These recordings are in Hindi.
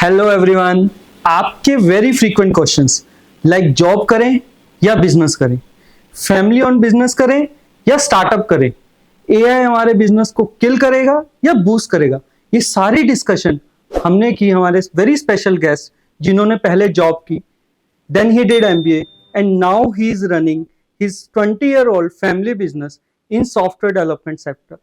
Hello everyone. आपके very frequent questions like job करें या बिजनेस करें, फैमिली ऑन बिजनेस करें या स्टार्टअप करें, एआई हमारे बिजनेस को किल करेगा या बूस्ट करेगा, ये सारी डिस्कशन हमने की हमारे वेरी स्पेशल गेस्ट जिन्होंने पहले जॉब की, then he did MBA, and now he is running his 20-year-old family business in software development sector.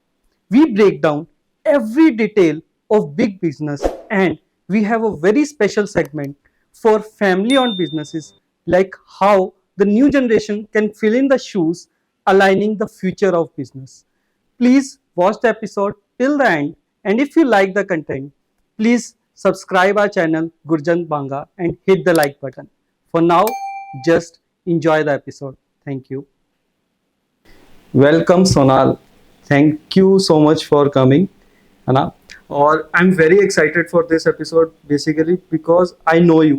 We break down every detail of big business, and we have a very special segment for family-owned businesses, like how the new generation can fill in the shoes, aligning the future of business. Please watch the episode till the end, and if you like the content, please subscribe our channel Gurjan Banga and hit the like button. For now, just enjoy the episode. Thank you. Welcome Sonal. Thank you so much for coming, है ना? और I'm very excited for this episode basically because I know you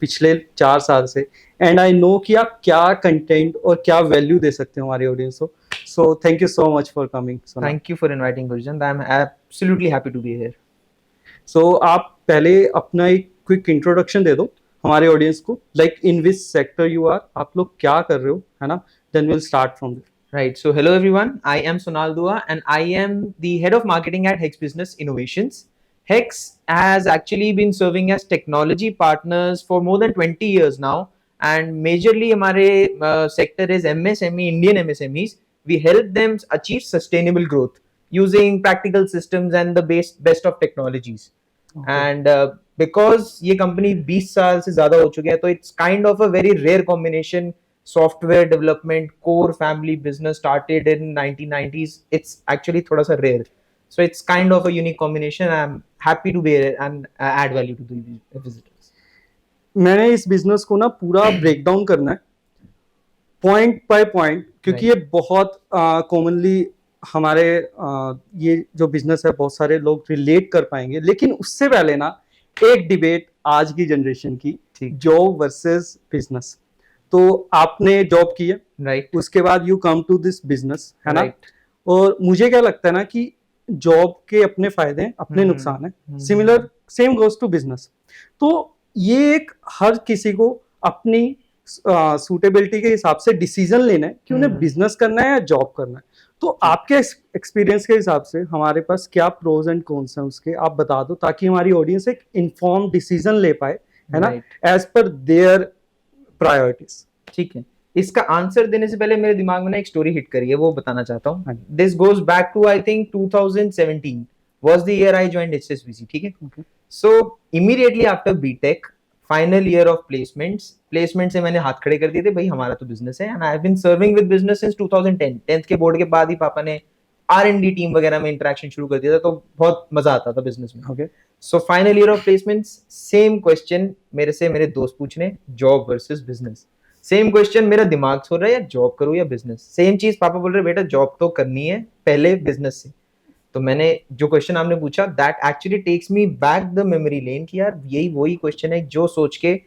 पिछले 4 साल से and I know कि आप क्या content और क्या value दे सकते हो हमारे audience को. So thank you so much for coming, Sonal. Thank you for inviting Gurjan. I'm absolutely happy to be here. So आप पहले अपना एक quick introduction दे दो हमारे ऑडियंस को, like in which sector you are, आप लोग क्या कर रहे हो, है ना? Then we'll start from there. Right. So hello everyone. I am Sonal Dua and I am the head of marketing at Hex Business Innovations. Hex has actually been serving as technology partners for more than 20 years now, and majorly हमारे sector is MSME, Indian MSMEs. We help them achieve sustainable growth using practical systems and the best of technologies. Okay. And because ये company 20 साल से ज़्यादा हो चुके हैं, तो it's kind of a very rare combination. Software development, core family business started in 1990s. It's actually थोड़ा सा rare. So it's kind of a unique combination. I'm happy to be here and add value to the visitors. मैंने इस बिजनेस को ना पूरा ब्रेक डाउन करना है पॉइंट बाय पॉइंट, क्योंकि ये बहुत कॉमनली हमारे ये जो बिजनेस है बहुत सारे लोग रिलेट कर पाएंगे, लेकिन उससे पहले ना एक डिबेट आज की जनरेशन की, जॉब वर्सेस बिजनेस. तो आपने जॉब की है, राइट? उसके बाद you come to this business, है ना? Right. और मुझे क्या लगता है ना कि जॉब के अपने फायदे हैं, अपने नुकसान हैं, similar same goes to business. तो ये एक हर किसी को अपनी सूटेबिलिटी के हिसाब से डिसीजन लेना है कि उन्हें बिजनेस करना है या जॉब करना है. तो आपके एक्सपीरियंस के हिसाब से हमारे पास क्या प्रोज एंड कॉन्स हैं उसके, आप बता दो ताकि हमारी ऑडियंस एक इन्फॉर्म डिसीजन ले पाए, है ना, एज पर देयर प्रायोरिटीज. ठीक है. इसका आंसर देने से पहले मेरे दिमाग में ना एक स्टोरी हिट करी है, वो बताना चाहता हूँ. This goes back to I think 2017 was the year I joined HSBC. ठीक है. So immediately after BTech, final year of placement से मैंने हाथ खड़े कर दिए थे, भाई हमारा तो बिजनेस है, and I have been serving with business since 2010. 10th के बोर्ड के बाद ही पापा ने R&D टीम वगैरह में इंटरेक्शन शुरू कर दिया था, तो बहुत मजा आता था बिजनेस में. Okay. So final year of placements, same question मेरे से मेरे दोस्त पूछ रहे, job versus business. Same question मेरा दिमाग छोड़ रहा है, यार जॉब करूं या बिजनेस. सेम चीज पापा बोल रहे, बेटा जॉब तो करनी है, पहले बिजनेस से. तो मैंने जो क्वेश्चन आपने पूछा, that actually takes me back the memory lane कि यार यही वही क्वेश्चन है जो सोच के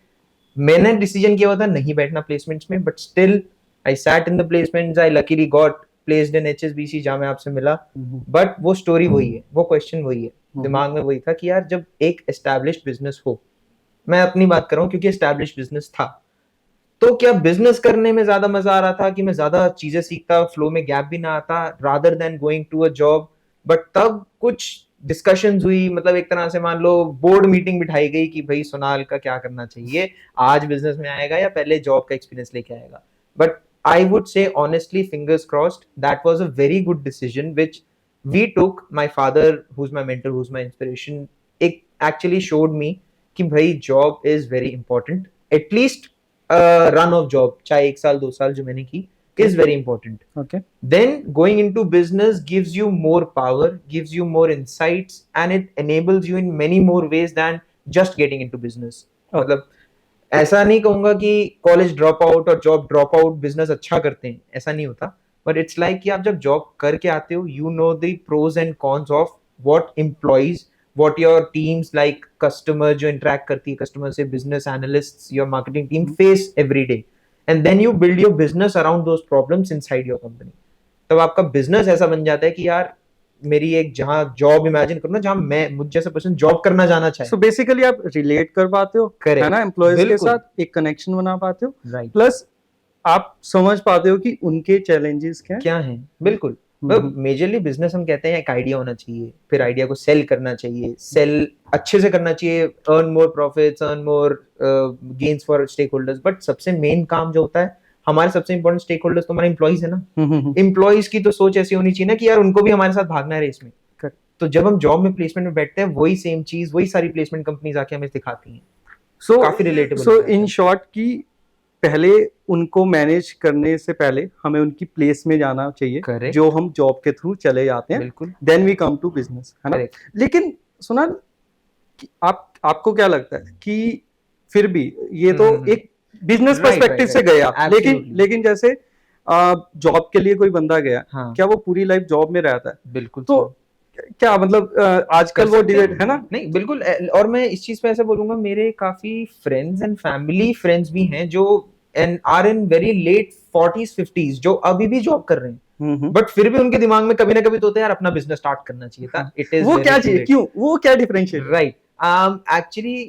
मैंने डिसीजन किया हुआ था नहीं बैठना प्लेसमेंट्स में, but still I sat in the placements. I luckily got placed in HSBC जहां मैं आपसे मिला. बट वो स्टोरी वही है, वो क्वेश्चन वही है, दिमाग में वही था कि यार जब एक एस्टैब्लिश्ड बिजनेस हो, मैं अपनी बात कर रहा हूँ क्योंकि एस्टैब्लिश्ड बिजनेस था, तो क्या बिजनेस करने में ज्यादा मजा आ रहा था कि मैं ज्यादा चीजें सीखता, फ्लो में गैप भी ना आता, rather than going to a job. But तब कुछ डिस्कशंस हुई, मतलब एक तरह से मान लो बोर्ड मीटिंग बिठाई गई कि भाई सोनाल का क्या करना चाहिए, आज बिजनेस में आएगा या पहले जॉब का एक्सपीरियंस लेके आएगा. But I would say honestly, fingers crossed, that was a very good decision which we took. My father, who's my mentor, who's my inspiration, it actually showed me कि भाई job is very important. At least run of job, चाहे 1 साल 2 साल जो मैंने की, is very important. Okay. Then going into business gives you more power, gives you more insights, and it enables you in many more ways than just getting into business. मतलब ऐसा नहीं कहूंगा कि कॉलेज ड्रॉप आउट और जॉब ड्रॉप आउट बिजनेस अच्छा करते हैं, ऐसा नहीं होता. बट इट्स लाइक कि आप जब जॉब करके आते हो, you know the pros and cons of what employees, what your teams like customer जो इंटरेक्ट करती है कस्टमर से, business analysts, your marketing team face every day, and then you build your business around those problems inside your company. तब आपका बिजनेस ऐसा बन जाता है कि यार मेरी एक जहाँ जॉब इमेजिन करूँ ना, जहाँ मैं मुझ जैसा पर्सन जॉब करना जाना चाहे। सो बेसिकली आप रिलेट कर पाते हो, है Correct. ना, एम्प्लॉयज के बिल्कुल। साथ एक कनेक्शन बना पाते हो, राइट। प्लस आप समझ पाते हो कि उनके चैलेंजेस क्या हैं। क्या है, बिल्कुल। मेजरली बिजनेस हम कहते हैं एक आइडिया होना चाहिए, फिर आइडिया को सेल करना चाहिए, सेल अच्छे से करना चाहिए, earn more profits, earn more gains for stakeholders. But सबसे मेन काम जो होता है, हमारे सबसे इंपॉर्टेंट स्टेक होल्डर्स तो हमारे एम्प्लॉइज है ना। एम्प्लॉइज की तो सोच ऐसी होनी चाहिए ना कि यार उनको भी हमारे साथ भागना है रेस में। Correct. तो जब हम जॉब में प्लेसमेंट में बैठते हैं, वही सेम चीज वही सारी प्लेसमेंट कंपनीज आके हमें दिखाती हैं। सो काफी रिलेटेबल सो इन शॉर्ट की पहले उनको मैनेज करने से पहले हमें उनकी प्लेस में जाना चाहिए। Correct. जो हम जॉब के थ्रू चले जाते हैं, बिल्कुल। Then we come to business, है ना। Correct. लेकिन सुना कि आपको क्या लगता है कि फिर भी ये तो एक बिजनेस Right, पर्सपेक्टिव right, से right. गया, लेकिन Absolutely. लेकिन जैसे जॉब के लिए कोई बंदा गया, हाँ। क्या वो पूरी लाइफ जॉब में रहता है? बिल्कुल। तो क्या मतलब आजकल वो डिबेट है ना। नहीं, बिल्कुल। और मैं इस चीज पे ऐसा बोलूंगा, मेरे काफी फ्रेंड्स एंड फैमिली फ्रेंड्स भी हैं जो and are in very late 40s 50s, जो अभी भी जॉब कर रहे हैं, बट फिर भी उनके दिमाग में कभी ना कभी तो होता है यार अपना बिजनेस स्टार्ट करना चाहिए था। इट इज वो क्या चाहिए, क्यों, वो क्या differentiate? Right. Actually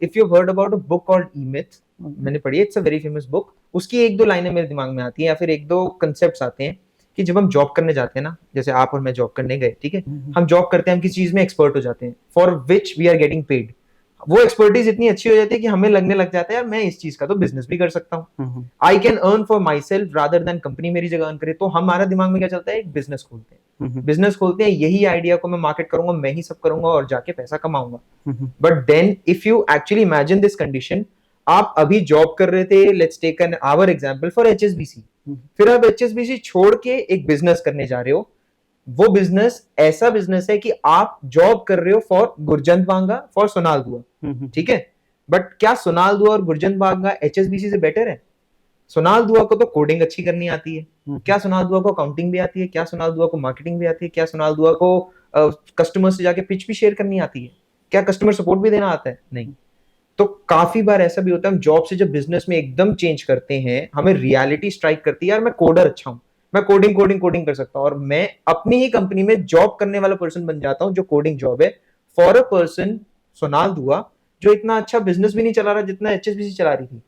if you heard about a book called E Myth, मैंने पढ़ी है, it's a very famous book. उसकी एक दो लाइनें मेरे दिमाग में आती हैं, या फिर एक दो कंसेप्ट्स आते हैं कि जब हम जॉब करने जाते हैं ना, जैसे आप और मैं जॉब करने गए, ठीक है, हम जॉब करते हैं, हम किसी चीज में एक्सपर्ट हो जाते हैं, for which we are getting paid. वो एक्सपर्टीज इतनी अच्छी हो जाती है कि हमें लगने लग जाता है यार मैं इस चीज का तो बिजनेस भी कर सकता हूँ। I can earn for my self rather than company मेरी जगह अर्न करे। तो हमारा दिमाग में क्या चलता है, एक बिजनेस खोलते हैं, बिजनेस खोलते हैं, यही आइडिया को मैं मार्केट करूंगा, मैं ही सब करूंगा और जाके पैसा कमाऊंगा। But then if you actually imagine this condition, आप अभी जॉब कर रहे थे, let's take an our example for HSBC, फिर आप एचएसबीसी छोड़ के एक बिजनेस करने जा रहे हो। वो बिजनेस ऐसा बिजनेस है कि आप जॉब कर रहे हो for Gurjant Banga, for Sonal दुआ, ठीक है, बट क्या सोनाल दुआ और गुरजंत बांगा एचएसबीसी से बेटर है? सोनाल दुआ को तो कोडिंग अच्छी करनी आती है, क्या सोनाल दुआ को अकाउंटिंग भी आती है, क्या सोनाल दुआ को मार्केटिंग भी आती है, क्या सोनाल दुआ को कस्टमर से जाके पिच भी शेयर करनी आती है, क्या कस्टमर सपोर्ट भी देना आता है? नहीं। तो काफी बार ऐसा भी होता है, हम जॉब से जब बिजनेस में एकदम चेंज करते हैं, हमें रियलिटी स्ट्राइक करती है, यार मैं कोडर अच्छा हूं, मैं कोडिंग कर सकता हूं, और मैं अपनी ही कंपनी में जॉब करने वाला पर्सन बन जाता हूं जो कोडिंग जॉब है, फॉर अ पर्सन सोनाल दुआ जो इतना अच्छा बिजनेस भी नहीं चला रहा जितना एचएसबीसी चला रही थी।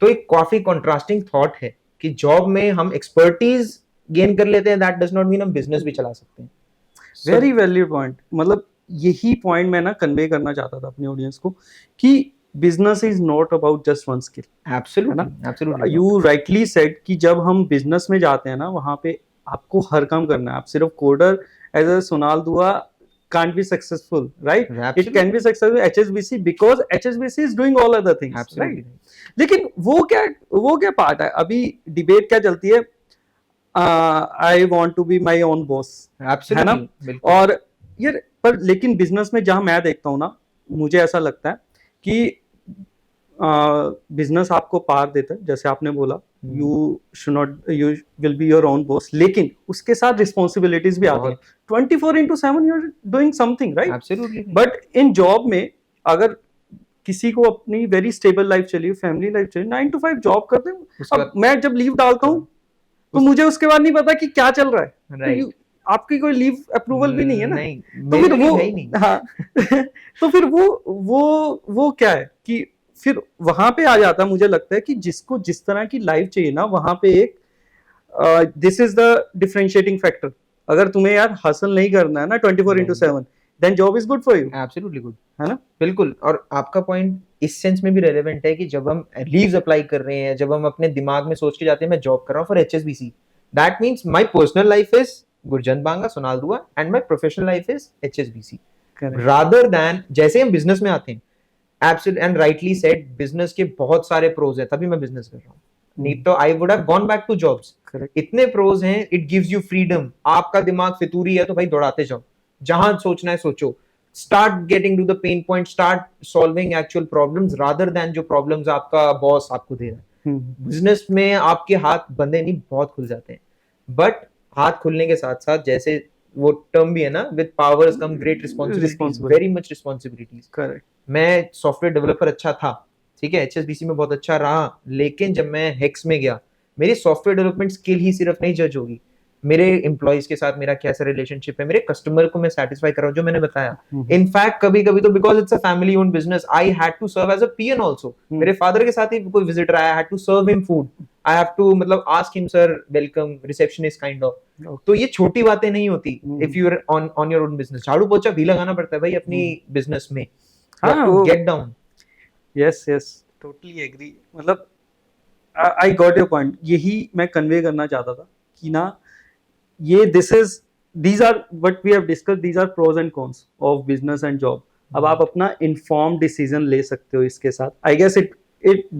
तो एक काफी कॉन्ट्रास्टिंग थॉट है कि जॉब में हम एक्सपर्टीज गेन कर लेते हैं, दैट डज नॉट मीन हम बिजनेस भी चला सकते हैं। Very valid point. मतलब यही पॉइंट मैं ना कन्वे करना चाहता था अपनी ऑडियंस को कि business is not about just one skill. Absolutely you rightly said कि जब हम बिजनेस में जाते हैं ना, वहां पे आपको हर काम करना है। आप सिर्फ कोडर एज अ सोनाल दुआ can't be successful, right? It can be successful HSBC because HSBC is doing all other things, right? लेकिन वो क्या पार्ट है? अभी डिबेट क्या चलती है, I want to be my own boss, है ना। और यार पर लेकिन बिजनेस में जहां मैं देखता हूँ ना, मुझे ऐसा लगता है कि बिजनेस आपको पार देता है, जैसे आपने बोला, you will be your own boss, लेकिन उसके साथ रिस्पॉन्सिबिलिटीज भी आती है। 24/7 you are doing something, right? Absolutely. But in job में अगर किसी को अपनी वेरी स्टेबल लाइफ चाहिए, फैमिली लाइफ चाहिए, 9 to 5 जॉब करते हैं। अब मैं जब लीव डालता हूँ तो मुझे उसके बाद नहीं पता कि क्या चल रहा है। तो आपकी कोई लीव अप्रूवल भी नहीं है ना, तो फिर वो हाँ तो फिर वो क्या है कि फिर वहां पे आ जाता है। मुझे लगता है कि जिसको जिस तरह की लाइफ चाहिए ना, वहां पे एक this is the differentiating factor. अगर तुम्हें यार हासिल नहीं करना है ना 24/7, then job is good for you. Absolutely good, है ना। बिल्कुल। और आपका पॉइंट इस सेंस में भी रेलेवेंट है कि जब हम लीव्स अप्लाई कर रहे हैं, जब हम अपने दिमाग में सोच के जाते हैं मैं जॉब कर रहा हूँ for HSBC, that means my personal life is Gurjant Banga, Sonal Dua, and my professional life is HSBC, rather than जैसे हम बिजनेस में आते हैं। Absolutely and rightly said, business के बहुत सारे प्रोज हैं, तभी मैं बिजनेस कर रहा हूँ, नहीं तो I would have gone back to jobs. इतने प्रोज हैं, इट गिव्स यू फ्रीडम। आपका दिमाग फितूरी है तो भाई दौड़ाते जाओ, जहां सोचना है सोचो, start getting to the pain point, start solving actual problems rather than जो problems आपका बॉस आपको दे रहा है। बिजनेस में आपके हाथ बंधे नहीं, बहुत खुल जाते हैं, बट हाथ खुलने के साथ साथ, जैसे वो टर्म भी है ना, with powers come great responsibilities, very much responsibilities। Correct. मैं सॉफ्टवेयर डेवलपर अच्छा था, ठीक है, एचएसबीसी में बहुत अच्छा रहा, लेकिन जब मैं हेक्स में गया, मेरी सॉफ्टवेयर डेवलपमेंट स्किल ही सिर्फ नहीं जज होगी, मेरे एम्प्लॉइज के साथ मेरा कैसा रिलेशनशिप है, मेरे कस्टमर को मैं सेटिस्फाई कर रहा हूँ, जो मैंने बताया। इनफैक्ट कभी कभी तो because it's a family owned business, I had to serve as a peon also. मेरे फादर के साथ ही कोई विजिटर आया, I had to serve him food, I have to मतलब ask him sir welcome, receptionist kind of. तो ये छोटी बातें नहीं होती। If you are on your own business, झाड़ू पोछा भी लगाना पड़ता है भाई अपनी बिजनेस में, get down. Yes yes, totally agree. मतलब आई गॉट योर पॉइंट, यही मैं कन्वे करना चाहता था कि ना ये these are what we have discussed, these are pros and cons of business and job. अब आप अपना informed decision ले सकते हो इसके साथ। I guess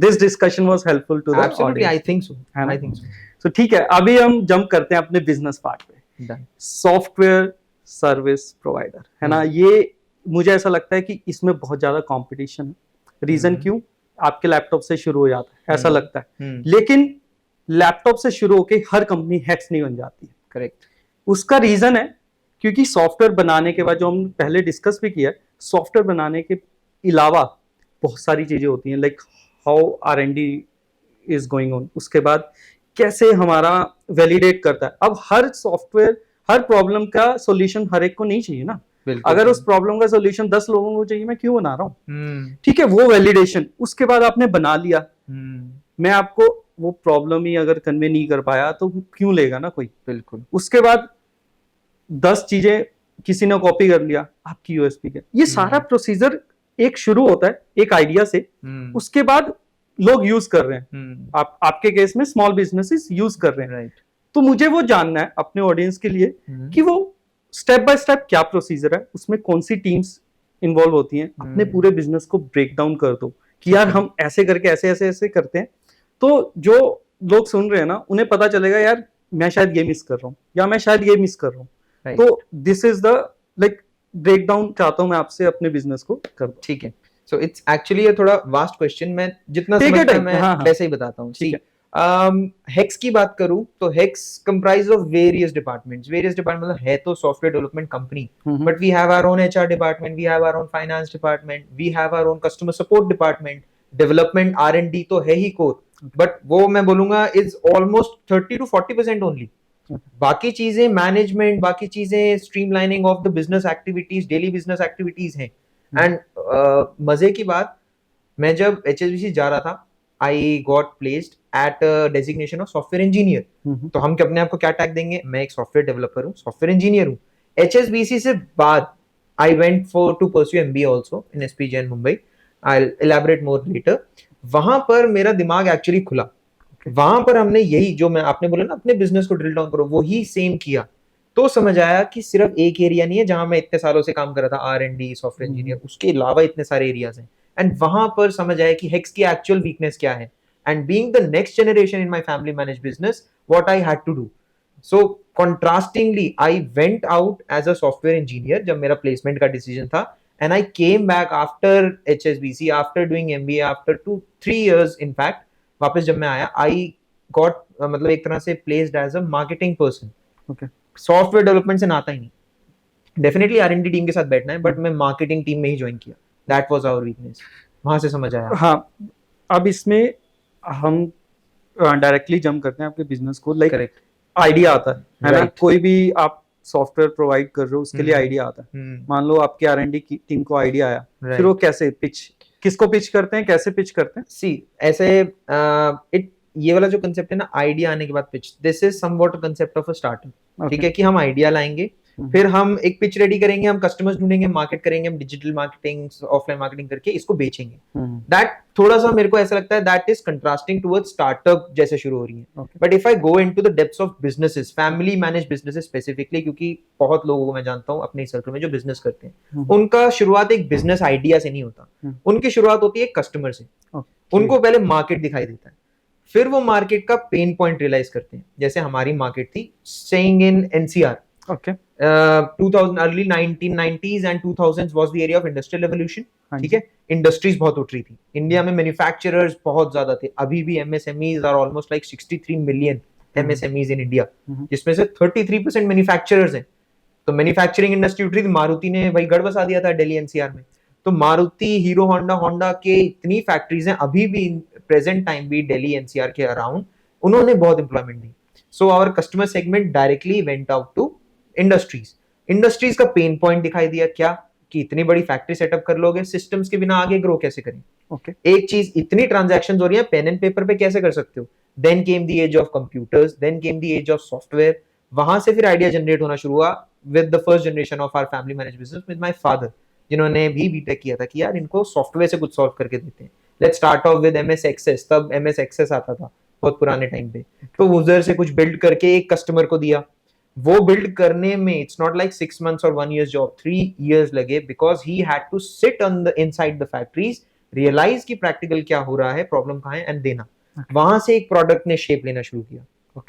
this discussion was helpful to the Absolutely, audience. I think so. है ना? I think so. So ठीक है, अभी हम जंप करते हैं अपने बिजनेस पार्ट पे। Done. सॉफ्टवेयर सर्विस प्रोवाइडर, है ना, ये मुझे ऐसा लगता है कि इसमें बहुत ज्यादा कंपटीशन है। रीजन क्यों? आपके लैपटॉप से शुरू हो जाता है, ऐसा लगता है। लेकिन लैपटॉप से शुरू होके हर कंपनी हैक्स नहीं बन जाती है। करेक्ट। उसका रीजन है क्योंकि सॉफ्टवेयर बनाने के बाद, जो हम पहले डिस्कस भी किया, सॉफ्टवेयर बनाने के अलावा बहुत सारी चीजें होती हैं, like how R&D is going on, उसके बाद कैसे हमारा वैलिडेट करता है। अब हर सॉफ्टवेयर, हर प्रॉब्लम का सॉल्यूशन हर एक को नहीं चाहिए ना। अगर उस प्रॉब्लम का सॉल्यूशन 10 लोगों को चाहिए, मैं क्यों बना रहा हूँ? ठीक है, वो वैलिडेशन, उसके बाद आपने बना लिया, मैं आपको वो प्रॉब्लम ही अगर कन्वे नहीं कर पाया तो क्यों लेगा ना कोई। बिल्कुल। उसके बाद 10 चीजें किसी ने कॉपी कर लिया, आपकी यूएसपी के, ये सारा प्रोसीजर एक शुरू होता है एक आइडिया से, उसके बाद लोग यूज कर रहे हैं। आपके केस में स्मॉल बिजनेसेस यूज कर रहे हैं। राइट। तो मुझे वो जानना है अपने ऑडियंस के लिए कि वो स्टेप बाय स्टेप क्या प्रोसीजर है, उसमें कौन सी टीम्स इन्वॉल्व होती हैं। अपने पूरे बिजनेस को ब्रेक डाउन कर दो कि यार हम ऐसे करके ऐसे ऐसे ऐसे करते हैं, तो जो लोग सुन रहे हैं ना, उन्हें पता चलेगा यार मैं शायद ये मिस कर रहा हूँ या मैं शायद ये मिस कर रहा हूँ। तो this is the like break down चाहता हूँ मैं आपसे अपने बिजनेस को कर दो। ठीक है। सो इट्स एक्चुअली ये थोड़ा वास्ट क्वेश्चन, मैं जितना समझता हूं मैं वैसे ही बताता हूँ। ठीक है। हेक्स की बात करूं तो Hex comprise of various departments मतलब है तो software development company, but we have our own HR department, we have our own finance department, we have our own customer support department, development R&D तो है ही कोर, बट वो मैं बोलूंगा इज ऑलमोस्ट 30 to 40% ओनली। बाकी चीजें मैनेजमेंट, बाकी चीजें streamlining of the business activities, daily business activities हैं। एंड मजे की बात, मैं जब HSBC जा रहा था, I got placed at designation of software engineer. तो हम अपने आप को क्या टैग देंगे? मैं एक सॉफ्टवेयर डेवलपर हूँ, सॉफ्टवेयर इंजीनियर हूँ। HSBC से बाद I went for to pursue MBA also in SPJ in Mumbai. I'll elaborate more later. वहां पर मेरा दिमाग एक्चुअली खुला। वहां पर हमने यही जो मैं आपने बोला ना अपने बिजनेस को ड्रिल डाउन करो, वही सेम किया। तो समझ आया कि सिर्फ एक एरिया नहीं है जहां मैं इतने सालों से काम कर रहा था, R&D सॉफ्टवेयर इंजीनियर, उसके अलावा इतने सारे एरियाज हैं। एंड वहां पर समझ आया कि हेक्स की एक्चुअल वीकनेस क्या है। And being the next generation in my family manage business, what I had to do, so contrastingly I went out as a software engineer जब मेरा प्लेसमेंट का डिसीजन था, and I came back after HSBC, after doing MBA, after 2-3 years in fact, वापस जब मैं आया, I got मतलब एक तरह से placed as a marketing person. Okay. Software development से नाता ही नहीं, definitely R&D टीम के साथ बैठना है, बट मैं marketing टीम में ही ज्वाइन किया। That was our weakness. वहां से समझ आया। हाँ, अब इसमें हम डायरेक्टली जंप करते हैं आपके बिजनेस को, लाइक आइडिया आता है ना, कोई भी आप सॉफ्टवेयर प्रोवाइड कर रहे हो उसके लिए आइडिया आता है। मान लो आपके R&D की टीम को आइडिया आया, फिर वो कैसे पिच, किसको पिच करते हैं, कैसे पिच करते हैं? सी ऐसे ये वाला जो कंसेप्ट है ना, आइडिया आने के बाद pitch, this is somewhat concept of a startup. ठीक है, कि हम आइडिया लाएंगे, फिर हम एक पिच रेडी करेंगे, हम कस्टमर्स ढूंढेंगे, मार्केट करेंगे, हम डिजिटल मार्केटिंग, ऑफलाइन मार्केटिंग करके इसको बेचेंगे। दैट थोड़ा सा मेरे को ऐसा लगता है that is contrasting towards startup जैसे शुरू हो रही है। But if I go into the depths of businesses, family manage businesses specifically, क्योंकि बहुत लोगों को मैं जानता हूँ अपने सर्कल में जो बिजनेस करते हैं, उनका शुरुआत एक बिजनेस आइडिया से नहीं होता, उनकी शुरुआत होती है कस्टमर से। उनको पहले मार्केट दिखाई देता है, फिर वो मार्केट का पेन पॉइंट रियलाइज करते हैं। जैसे हमारी मार्केट थी staying in NCR, okay 2000 early 1990s and 2000s was the area of industrial revolution. ठीक है, इंडस्ट्रीज बहुत उठ रही थी इंडिया में, मैन्युफैक्चरर्स बहुत ज्यादा थे। अभी भी MSMEs are almost like 63 million MSMEs in India, जिसमें से 33% मैन्युफैक्चरर्स हैं। तो मैन्युफैक्चरिंग इंडस्ट्री उठ रही थी, मारुति ने भाई गढ़ बसा दिया था दिल्ली NCR में। तो मारुति, हीरो होंडा के इतनी फैक्ट्रीज हैं अभी भी, प्रेजेंट टाइम भी दिल्ली NCR के अराउंड, उन्होंने बहुत एम्प्लॉयमेंट दी। So our customer segment directly went out to industries का पेन पॉइंट दिखाई दिया क्या कि इतनी बड़ी फैक्ट्री सेटअप कर लोगे, सिस्टम्स के बिना आगे ग्रो कैसे करें? ओके एक चीज, इतनी ट्रांजैक्शंस हो रही है, पेन एंड पेपर पे कैसे कर सकते हो? Then came the age of computers, then came the age of software. वहां से फिर आइडिया जनरेट होना शुरू हुआ with the first generation of our family manage business with my father, जिन्होंने भी बीटेक किया था कि यार इनको सॉफ्टवेयर से कुछ सॉल्व करके देते हैं। Let's start off with MS Access, तब एमएस एक्सेस आता था बहुत पुराने टाइम पे, तो उधर से कुछ बिल्ड करके एक कस्टमर को दिया। वो बिल्ड करने में इट्स नॉट लाइक 6 months और 1 year जॉब, 3 years लगे, because he had to sit on the inside the factories, realise कि प्रैक्टिकल क्या हो रहा है, प्रॉब्लम कहाँ है, एंड देना। वहां से एक प्रोडक्ट ने शेप लेना शुरू किया,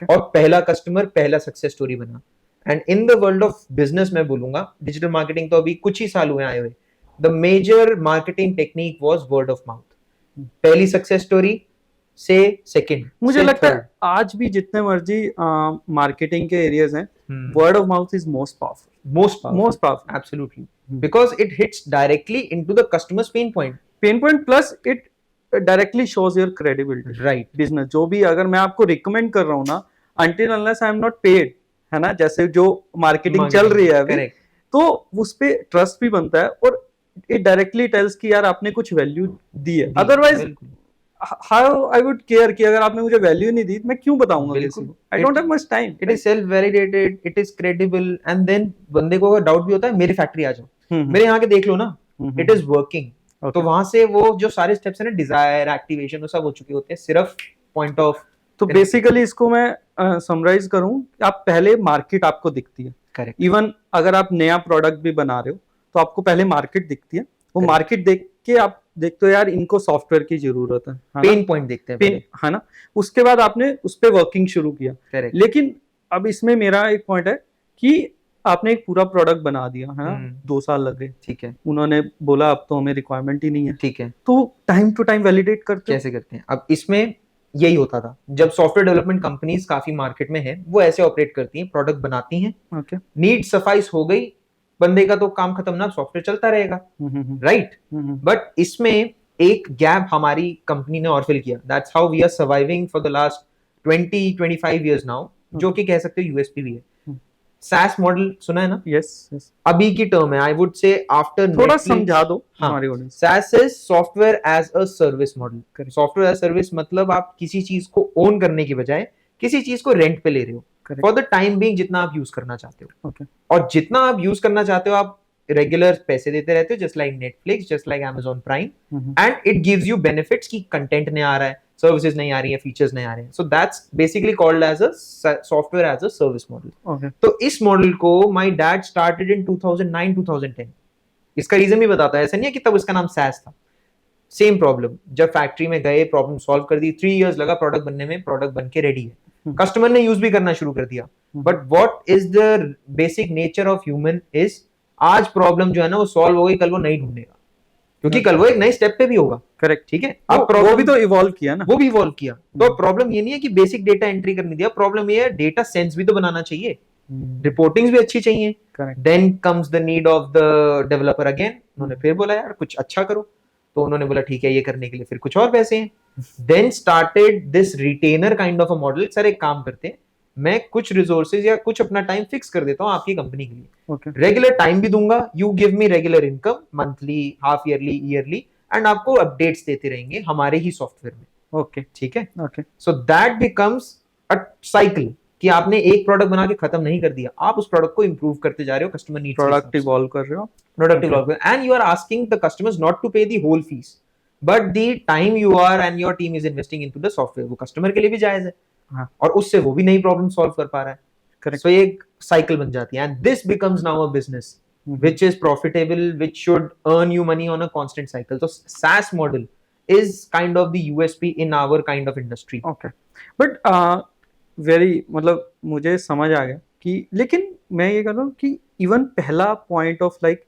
और पहला कस्टमर, पहला सक्सेस स्टोरी बना। And in the world of business मैं बोलूंगा, डिजिटल मार्केटिंग तो अभी कुछ ही साल हुए आए हुए, the major marketing technique was word of mouth. पहली सक्सेस स्टोरी से सेकंड, मुझे लगता है आज भी जितने मर्जी मार्केटिंग के एरियाज हैं, word of mouth is most powerful absolutely, because it hits directly into the customers pain point plus it directly shows your credibility, right? Business जो भी अगर मैं आपको रिकमेंड कर रहा हूँ ना, until unless I am not paid, है ना, जैसे जो मार्केटिंग चल रही है अभी, तो उस पे ट्रस्ट भी बनता है, और इट डायरेक्टली टेल्स कि यार आपने कुछ वैल्यू दी है। Otherwise how I would care कि अगर आपने मुझे वैल्यू नहीं दी, मैं क्यों बताऊंगा किसी को? I don't have much time. It is self validated, it is credible, and then बंदे को अगर डाउट भी होता है, मेरी फैक्ट्री आ जाओ, मेरे यहाँ के देख लो ना, इट इज वर्किंग। तो वहां से वो जो सारे स्टेप्स है ना, डिजायर, एक्टिवेशन, वो सब हो चुके होते हैं, सिर्फ पॉइंट ऑफ। तो बेसिकली इसको मैं समराइज करूं, आप पहले मार्केट आपको दिखती है, करेक्ट। इवन अगर आप नया प्रोडक्ट भी बना रहे हो तो आपको पहले मार्केट दिखती है, वो मार्केट देख के आप देखते हो यार इनको सॉफ्टवेयर की जरूरत है, पेन पॉइंट देखते हैं है ना, उसके बाद आपने उस पे वर्किंग शुरू किया। करेक्ट। लेकिन अब इसमें मेरा एक पॉइंट है कि आपने एक पूरा प्रोडक्ट बना दिया है ना, 2 साल लगे, ठीक है, उन्होंने बोला अब तो हमें रिक्वायरमेंट ही नहीं है, ठीक है, तो टाइम टू टाइम वैलिडेट करते कैसे करते हैं? अब इसमें यही होता था, जब सॉफ्टवेयर डेवलपमेंट कंपनीज काफी मार्केट में है, वो ऐसे ऑपरेट करती हैं, प्रोडक्ट बनाती हैं, ओके, नीड सफाइस हो गई, बंदे का तो काम खत्म ना, सॉफ्टवेयर चलता रहेगा, राइट? बट इसमें एक गैप हमारी कंपनी ने और फिल किया, that's how we are surviving for the last 20-25 years now, जो कि कह सकते हो यूएसपी भी है। SaaS मॉडल सुना है ना? यस, अभी की टर्म है, आई वुड से आफ्टर थोड़ा समझा दो हमारे audience. SaaS is software as a service model. Software as service मतलब आप किसी चीज को ओन करने की बजाय किसी चीज को रेंट पे ले रहे हो फॉर द टाइम बीइंग, जितना आप यूज करना चाहते हो। okay. और जितना आप यूज करना चाहते हो, आप रेगुलर पैसे देते रहते हो, just like Netflix, just like Amazon prime, and it gives you benefits की कंटेंट नहीं आ रहा है, सर्विसेज नहीं आ रही है, फीचर्स नहीं आ रहे हैं, so that's basically called as a software as a service model. तो इस मॉडल को माय डैड स्टार्टेड इन 2009-2010। इसका रीजन भी बताता है, ऐसा नहीं है कि तब इसका नाम SaaS था। सेम प्रॉब्लम, जब फैक्ट्री में गए, प्रॉब्लम सॉल्व कर दी, 3 years लगा प्रोडक्ट बनने में, प्रोडक्ट बन के रेडी है, कस्टमर ने यूज भी करना शुरू कर दिया। But what is the basic nature of human is, आज प्रॉब्लम जो है ना वो सॉल्व हो गई, कल वो नहीं ढूंढेगा, क्योंकि कल वो एक नए स्टेप पे भी होगा। करेक्ट, ठीक है, अब वो भी तो इवॉल्व किया ना, वो भी इवॉल्व किया। तो प्रॉब्लम ये नहीं है कि बेसिक डेटा एंट्री करने दिया, प्रॉब्लम ये है डेटा सेंस भी तो बनाना चाहिए, रिपोर्टिंग्स भी अच्छी चाहिए। Then comes the need of the developer again, उन्होंने फिर बोला यार कुछ अच्छा करो, तो उन्होंने बोला ठीक है, ये करने के लिए फिर कुछ और पैसे हैं। Then started this retainer kind of a model. Sir एक काम करते हैं, मैं कुछ रिसोर्सेज या कुछ अपना टाइम फिक्स कर देता हूँ आपकी कंपनी के लिए, रेगुलर टाइम भी दूंगा, you give me regular income, monthly, half yearly, yearly, and आपको अपडेट्स देते रहेंगे हमारे ही सॉफ्टवेयर में। ओके, ठीक है, okay. So that becomes a cycle कि आपने एक प्रोडक्ट बना के खत्म नहीं कर दिया, आप उस प्रोडक्ट को इंप्रूव करते जा रहे हो, कस्टमर नीड्स, प्रोडक्ट इवॉल्व कर रहे हो, product evolve, and you are asking the customers not to pay the whole fees, but the time you are and your team is investing into the software, वो कस्टमर के लिए भी जायज है। हाँ. और उससे वो भी नई प्रॉब्लम सॉल्व कर पा रहा है। करेक्ट। सो ये एक साइकिल बन जाती है, and this becomes now a business which is profitable, which should earn you money on a constant cycle. So SaaS model is kind of the USP in our kind of industry. Okay, but very मतलब मुझे समझ आ गया कि, लेकिन मैं ये कर रहा हूँ कि इवन पहला पॉइंट ऑफ लाइक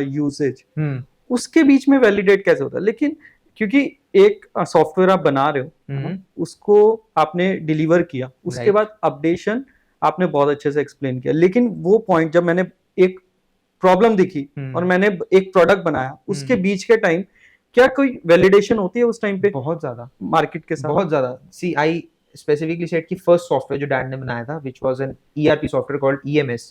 यूसेज, उसके बीच में वैलिडेट कैसे होता है? लेकिन क्योंकि एक सॉफ्टवेयर आप बना रहे हो, उसको आपने डिलीवर किया, उसके बाद अपडेशन आपने बहुत अच्छे से एक्सप्लेन किया, लेकिन वो पॉइंट जब मैंने एक प्रॉब्लम दिखी और मैंने एक प्रोडक्ट बनाया, उसके बीच के टाइम क्या कोई वैलिडेशन होती है उस टाइम पे? बहुत ज्यादा, मार्केट के साथ बहुत ज्यादा। सी आई specifically said कि first software जो डैड ने बनाया था, which was an ERP software called EMS,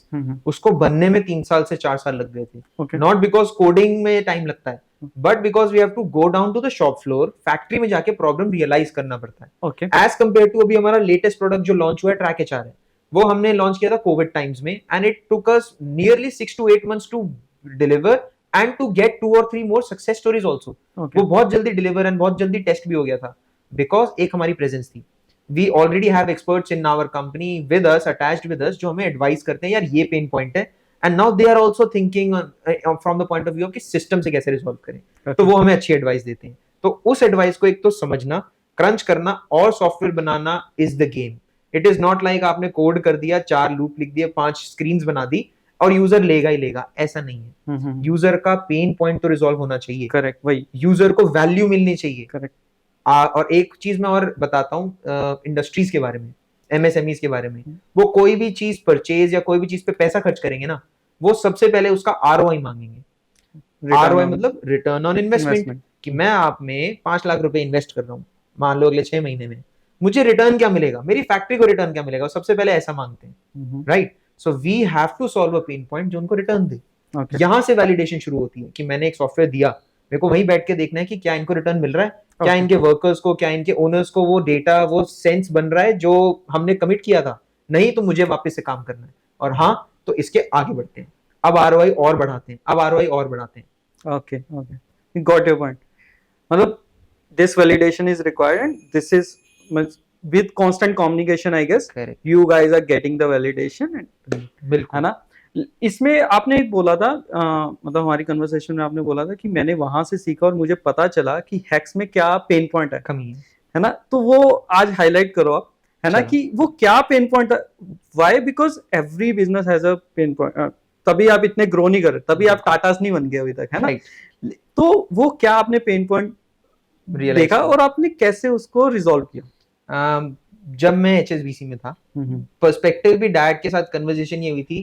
उसको बनने में 3 साल से 4 साल लग गए थे. Okay. Not because coding में टाइम लगता है, but because we have to go down to the shop floor, factory में जाके प्रॉब्लम रियलाइज करना पड़ता है. Okay. As compared to अभी हमारा लेटेस्ट प्रोडक्ट जो लॉन्च हुआ है ट्रैक HR है, वो हमने लॉन्च किया था कोविड टाइम्स में, and it took us nearly 6 to 8 months to deliver and to get 2 or 3 more success stories also. Okay. वो बहुत जल्दी डिलीवर एंड बहुत जल्दी टेस्ट भी हो गया था, बिकॉज एक हमारी प्रेजेंस थी. We already have experts in our company with us, attached with us, जो हमें एडवाइस करते हैं यार ये पेन पॉइंट है, and now they are also thinking from the point of view कि सिस्टम से कैसे रिजॉल्व करें. तो वो हमें अच्छी एडवाइस देते हैं. तो उस एडवाइस को एक तो समझना, क्रंच करना और software banana is the game. It is not like आपने कोड कर दिया, 4 लूप लिख दिए, 5 स्क्रीन्स बना दी और यूजर लेगा ही लेगा, ऐसा नहीं है. यूजर का पेन पॉइंट तो रिजॉल्व होना चाहिए. करेक्ट, वही यूजर को वैल्यू मिलनी चाहिए. करेक्ट. और एक चीज मैं और बताता हूँ इंडस्ट्रीज के बारे में, MSMEs के बारे में. वो कोई भी चीज परचेज या कोई भी चीज पे पैसा खर्च करेंगे ना, वो सबसे पहले उसका ROI मांगेंगे. ROI मतलब रिटर्न ऑन इन्वेस्टमेंट, कि मैं आप में 5 लाख रुपए इन्वेस्ट कर रहा हूँ, मान लो अगले 6 महीने में, मुझे रिटर्न क्या मिलेगा, मेरी फैक्ट्री को रिटर्न क्या मिलेगा, सबसे पहले ऐसा मांगते हैं. Right. So we have to solve a pain point जो उनको रिटर्न दे. यहाँ से वैलिडेशन शुरू होती है कि मैंने एक सॉफ्टवेयर दिया, मेरे को वहीं बैठ के देखना है कि क्या इनको रिटर्न मिल रहा है, क्या इनके वर्कर्स को, क्या इनके ओनर्स को वो डेटा, वो सेंस बन रहा है जो हमने कमिट किया था. नहीं तो मुझे वापस से काम करना है. और हाँ, तो इसके आगे बढ़ते हैं, अब ROI और बढ़ाते हैं, अब ROI और बढ़ाते हैं. Okay, okay, got your point. मतलब this validation is required and this is with constant communication, I guess. Correct. You guys are getting the validation and बिल्कुल है ना. इसमें आपने एक बोला था, मतलब हमारी कन्वर्सेशन में आपने बोला था कि मैंने वहां से सीखा और मुझे पता चला कि हैक्स में क्या पेन पॉइंट है, कमी है ना. तो वो आज हाईलाइट करो आप, है ना, कि वो क्या पेन पॉइंट है. Why? Because every business has a pain point. तभी आप इतने ग्रो नहीं कर रहे, तभी आप टाटास नहीं बन गए अभी तक, है ना. तो वो क्या आपने पेन पॉइंट देखा और आपने कैसे उसको रिजॉल्व किया? जब मैं HSBC में था, पर्सपेक्टिव भी डैड के साथ कन्वर्सेशन ये हुई थी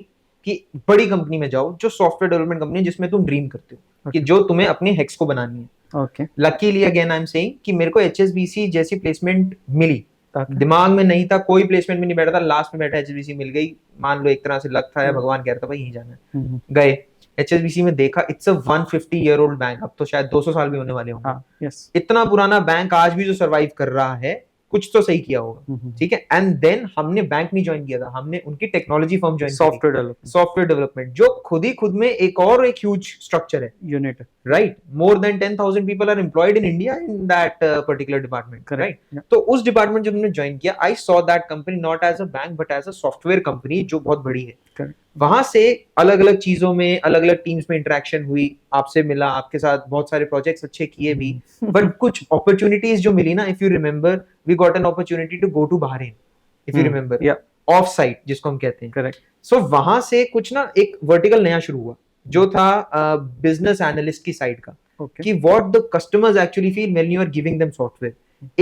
कि बड़ी कंपनी में जाओ जो सॉफ्टवेयर डेवलपमेंट कंपनी जिसमें तुम ड्रीम करते हो, कि जो तुम्हें अपने हेक्स को बनानी है. Okay. Luckily again I am saying कि मेरे को HSBC जैसी प्लेसमेंट मिली. दिमाग में नहीं था, कोई प्लेसमेंट में नहीं बैठा था, लास्ट में बैठा HSBC मिल गई. मान लो एक तरह से लक था या भगवान कह रहा था भाई यहीं जाना है. गए HSBC में, देखा इट्स अ 150-year-old बैंक, अब तो शायद 200 साल भी होने वाले होंगे. इतना पुराना बैंक आज भी जो सर्वाइव कर रहा है, कुछ तो सही किया होगा. ठीक है. एंड देन हमने बैंक नहीं ज्वाइन किया था, हमने उनकी टेक्नोलॉजी फर्म ज्वाइन की, सॉफ्टवेयर डेवलपमेंट, जो खुद में एक ह्यूज स्ट्रक्चर है, unit. Right. More than 10,000 people are employed in India in that particular department. Right. तो उस डिपार्टमेंट जब हमने ज्वाइन किया, I saw that company not as a bank but as a software company जो बहुत बड़ी है. वहां से अलग अलग चीजों में, अलग अलग टीम्स में इंटरेक्शन हुई, आपसे मिला, आपके साथ बहुत सारे प्रोजेक्ट्स अच्छे किए भी. बट कुछ अपॉर्चुनिटीज जो मिली ना, if you remember, we got an opportunity to go to Bahrain, if you remember, off site जिसको हम कहते हैं. करेक्ट. सो वहां से कुछ ना एक वर्टिकल नया शुरू हुआ जो था बिजनेस एनालिस्ट की साइड का, कि what the customers actually feel when you are giving them software.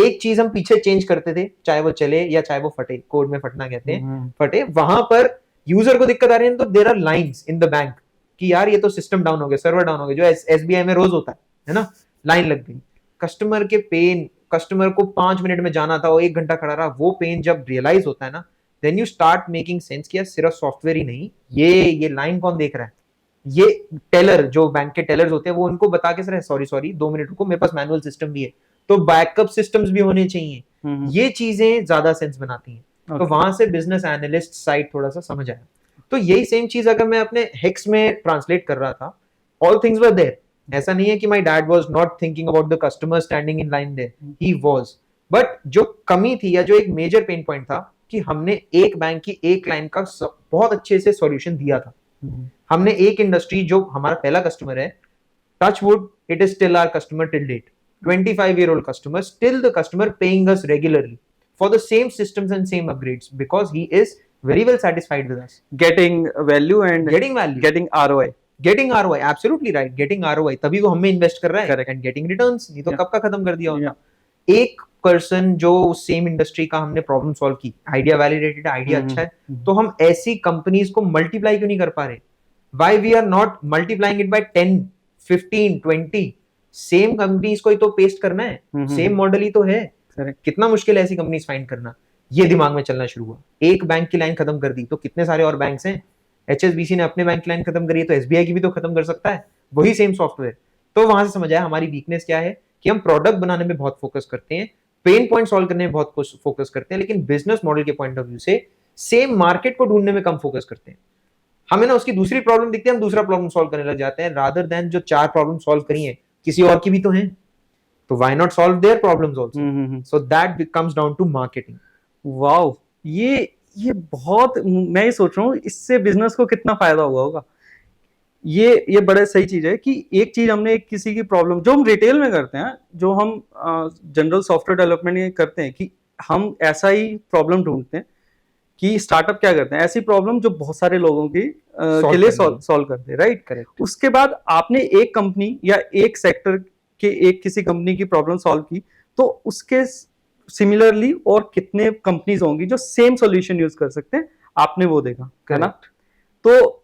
एक चीज हम पीछे चेंज करते थे, चाहे वो चले या चाहे वो फटे, कोड में फटना कहते हैं, फटे. वहां पर यूजर को दिक्कत आ रही है, तो there are lines in the bank कि यार ये तो सिस्टम डाउन हो गया, सर्वर डाउन हो गया, जो SBI में रोज होता है ना. लाइन लग गई. कस्टमर के पेन, कस्टमर को 5 मिनट में जाना था, वो 1 घंटा खड़ा रहा. वो पेन जब रियलाइज होता है ना, then you start making sense कि यार सिर्फ सॉफ्टवेयर ही नहीं, ये लाइन कौन देख रहा है, ये टेलर, जो बैंक के टेलर्स होते हैं, वो उनको बता के सर सॉरी 2 मिनट रुको, मेरे पास मैनुअल सिस्टम भी है, तो बैकअप सिस्टम्स भी होने चाहिए. ये चीजें ज्यादा सेंस बनाती हैं. तो वहां से बिजनेस एनालिस्ट साइड थोड़ा सा समझ आया. तो यही सेम चीज अगर मैं अपने हेक्स में ट्रांसलेट कर रहा था, ऑल थिंग्स वर देयर. ऐसा नहीं है कि my dad was not thinking about the customer standing in line there, he was. But जो कमी थी या जो एक मेजर पेन पॉइंट था, कि हमने एक बैंक की एक लाइन का बहुत अच्छे से सॉल्यूशन दिया था. हमने एक इंडस्ट्री जो हमारा पहला कस्टमर है, touch wood, it is still our customer till date, 25-year-old customer, still the customer paying us regularly for the same systems and same upgrades because he is very well satisfied with us. Getting value and getting ROI. Getting ROI, absolutely right. Getting ROI, तभी वो हमें इन्वेस्ट कर रहा है. Correct. And getting returns, नहीं तो कब का खत्म कर दिया होता. एक पर्सन जो सेम इंडस्ट्री का हमने प्रॉब्लम सॉल्व की, आइडिया वैलिडेटेड, आइडिया अच्छा है, तो हम ऐसी कंपनीज को मल्टीप्लाई क्यों नहीं कर पा रहे? Why we are not multiplying it by 10, 15, 20? Same companies को ही तो पेस्ट करना है, सेम मॉडल ही तो है. कितना मुश्किल है ऐसी कंपनीज फाइंड करना. ये दिमाग में चलना शुरू हुआ। एक बैंक की लाइन खत्म कर दी तो कितने सारे और बैंक्स हैं, HSBC ने अपने बैंक की लाइन खत्म करी है तो SBI की भी तो खत्म कर सकता है, वही सेम सॉफ्टवेयर। तो वहां से समझ आया हमारी वीकनेस क्या है, कि हम प्रोडक्ट बनाने में बहुत फोकस करते हैं, पेन पॉइंट सॉल्व करने में बहुत फोकस करते हैं, लेकिन बिजनेस मॉडल के पॉइंट ऑफ व्यू से सेम मार्केट को ढूंढने में कम फोकस करते हैं। हमें ना उसकी दूसरी प्रॉब्लम दिखती है, हम दूसरा प्रॉब्लम सॉल्व करने लग जाते हैं, रादर देन जो 4 प्रॉब्लम सॉल्व करी है किसी और की भी तो है, तो why not solve their problems also. So that comes down to marketing. Wow, ये बहुत, मैं ये सोच रहा हूँ इससे बिजनेस को कितना फायदा हुआ होगा। ये बड़ा सही चीज है कि एक चीज हमने किसी की प्रॉब्लम, जो हम रिटेल में करते हैं, जो हम जनरल सॉफ्टवेयर डेवलपमेंट में करते हैं, कि हम ऐसा ही प्रॉब्लम ढूंढते हैं कि स्टार्टअप क्या करते हैं, ऐसी प्रॉब्लम जो बहुत सारे लोगों की के लिए सॉल्व करते हैं, राइट। करेक्ट। उसके बाद आपने एक कंपनी या एक सेक्टर के एक किसी कंपनी की प्रॉब्लम सॉल्व की, तो उसके सिमिलरली और कितने कंपनीज होंगी जो सेम सॉल्यूशन यूज कर सकते हैं, आपने वो देखा, है ना। तो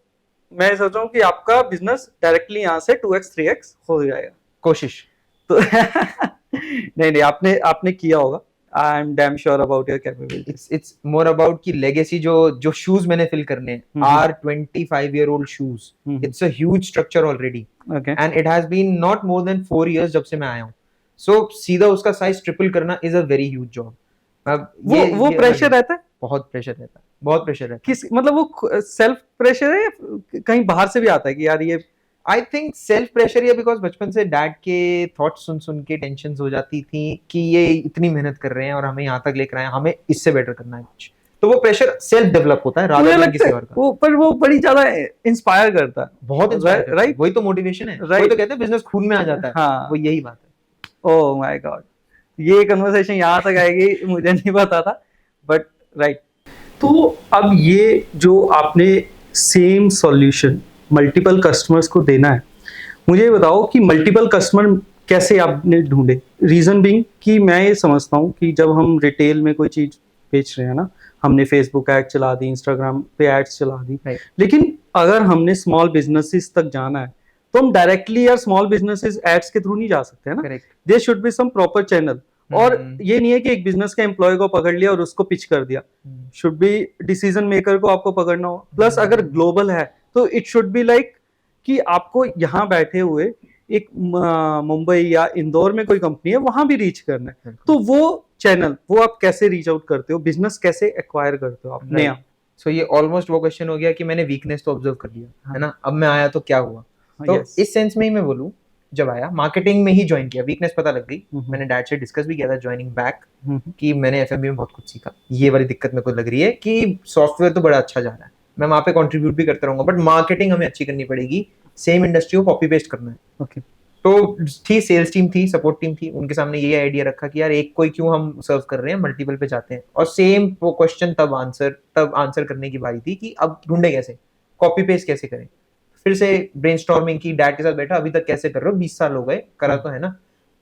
मैं सोच रहा हूँ कि आपका बिजनेस डायरेक्टली यहाँ से 2x 3x हो जाएगा, कोशिश तो नहीं, आपने किया होगा। I am damn sure about your capabilities. It's more about की लेगेसी, जो शूज मैंने फिल करने हैं are 25-year-old shoes. It's a huge structure already, and it has been not more than 4 years जब से मैं आया हूँ। सो सीधा उसका साइज ट्रिपल करना is a very huge job. वो प्रेशर रहता है, बहुत प्रेशर रहता है, बहुत प्रेशर रहता है। किस मतलब वो सेल्फ प्रेशर है या कहीं बाहर से भी आता है कि यार ये, आई थिंक सेल्फ प्रेशर ही है, बिकॉज बचपन से डैड के थॉट्स सुन के टेंशन हो जाती थी कि ये इतनी मेहनत कर रहे हैं और हमें यहाँ तक लेकर आए, हमें इससे बेटर करना है कुछ, तो वो प्रेशर सेल्फ डेवलप होता है रादर देन किसी और का। वो पर वो बड़ी ज्यादा इंस्पायर करता है, बहुत इंस्पायर, राइट, वही तो मोटिवेशन है, वही तो कहते हैं बिजनेस खून में आ जाता है। हाँ, वो यही बात है। ओह माय गॉड, ये कन्वर्सेशन यहाँ तक आएगी मुझे नहीं पता था, बट राइट। तो अब ये जो आपने सेम सॉल्यूशन मल्टीपल कस्टमर्स को देना है, मुझे बताओ कि मल्टीपल कस्टमर कैसे आपने ढूंढे। रीजन बीइंग कि मैं ये समझता हूँ कि जब हम रिटेल में कोई चीज बेच रहे हैं ना, हमने फेसबुक ऐड चला दी, इंस्टाग्राम पे एड्स चला दी, लेकिन अगर हमने स्मॉल बिजनेसेस तक जाना है तो हम डायरेक्टली यार स्मॉल बिजनेसेस एड्स के थ्रू नहीं जा सकते है ना। There should be some proper channel, और ये नहीं है कि एक बिजनेस के एम्प्लॉय को पकड़ लिया और उसको पिच कर दिया, शुड बी डिसीजन मेकर को आपको पकड़ना हो। प्लस अगर ग्लोबल है तो इट शुड बी लाइक कि आपको यहाँ बैठे हुए एक मुंबई या इंदौर में कोई कंपनी है वहां भी रीच करना है, तो वो चैनल वो आप कैसे रीच आउट करते हो, बिजनेस कैसे एक्वायर करते हो आप नया। सो ये ऑलमोस्ट वो क्वेश्चन हो गया कि मैंने वीकनेस तो ऑब्जर्व कर लिया है ना, अब मैं आया तो क्या हुआ। तो इस सेंस में ही मैं बोलूं, जब आया मार्केटिंग में ही ज्वाइन किया, वीकनेस पता लग गई, मैंने डैड से डिस्कस भी किया था ज्वाइनिंग बैक, कि मैंने एफएमबी में बहुत कुछ सीखा, ये वाली दिक्कत मेरे को लग रही है कि सॉफ्टवेयर तो बड़ा अच्छा जा रहा है, मैं वहां पे कंट्रीब्यूट भी करता रहूंगा, बट मार्केटिंग हमें अच्छी करनी पड़ेगी, सेम इंडस्ट्री को कॉपी पेस्ट करना है। ओके, तो थी सेल्स टीम थी, सपोर्ट टीम थी, उनके सामने ये आइडिया रखा कि यार एक कोई क्यों हम सर्व कर रहे हैं, मल्टीपल पे जाते हैं। और सेम वो क्वेश्चन तब आंसर करने की बारी थी कि अब ढूंढे कैसे, कॉपी पेस्ट कैसे करें। फिर से ब्रेनस्टॉर्मिंग की, डैड के साथ बैठा, अभी तक कैसे कर रहे हो, 20 साल हो गए, करा तो है ना।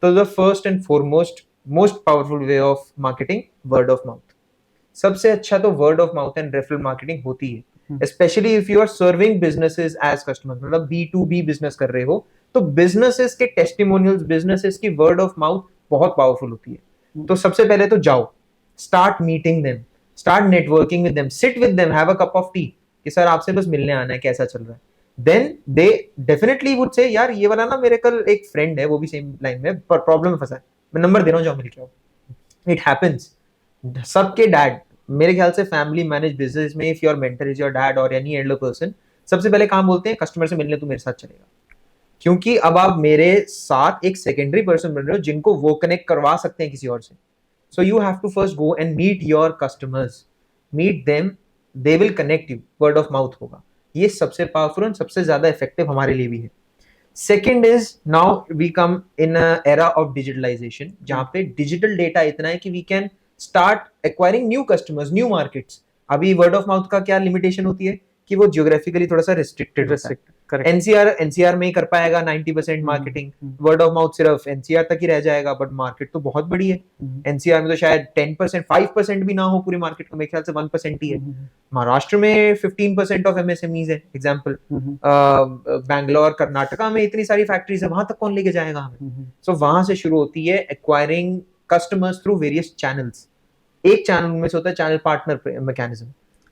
तो the first and foremost most powerful way of marketing, word of mouth. सबसे अच्छा तो word of mouth and referral marketing होती है, especially if you are serving businesses as customer, मतलब B2B बिजनेस कर रहे हो, तो बिजनेसेस के टेस्टिमोनियल्स, बिजनेसेस की वर्ड ऑफ माउथ बहुत पावरफुल होती है। तो सबसे पहले तो जाओ, start meeting them, start networking with them, sit with them, have a cup of T, कि सर आपसे बस मिलने आना है, कैसा चल रहा है। Then they definitely would say, यार ये वाला ना मेरे कल एक फ्रेंड है, वो भी सेम लाइन में प्रॉब्लम में फंसा है, मैं नंबर दे रहा हूँ, जाओ मिल के आओ। It happens. सबके डैड, मेरे ख्याल से फैमिली मैनेज बिजनेस में, if your mentor is your dad और एनी एल्डर पर्सन, सबसे पहले काम बोलते हैं कस्टमर से मिलने तू मेरे साथ चलेगा, क्योंकि अब आप मेरे साथ एक सेकेंडरी पर्सन बन रहे हो जिनको वो कनेक्ट करवा सकते हैं किसी और से। So you have to first go and meet your customers, meet them, they will connect you, word of mouth होगा। ये सबसे पावरफुल और सबसे ज्यादा इफेक्टिव हमारे लिए भी है। Second is, now we come in era of digitalisation, जहां पे डिजिटल डेटा इतना है कि we can start acquiring new customers, new markets. अभी वर्ड ऑफ माउथ का क्या लिमिटेशन होती है कि वो जियोग्राफिकली थोड़ा सा रिस्ट्रिक्टेड है। एनसीआर में ही कर पाएगा 90% मार्केटिंग, वर्ड ऑफ माउथ सिर्फ एनसीआर तक ही रह जाएगा, बट मार्केट तो बहुत बड़ी है। एनसीआर में तो शायद 10%, 5% भी ना हो पूरी मार्केट का, मेरे ख्याल से 1% ही है। महाराष्ट्र में 15% ऑफ एमएसएमईज है, एग्जांपल। बैंगलोर, कर्नाटका में इतनी सारी फैक्ट्रीज है, वहां तक कौन लेके जाएगा हमें। सो वहां से शुरू होती है acquiring customers through various channels. एक चैनल उनमें से होता है चैनल पार्टनर मैकेनिज्म,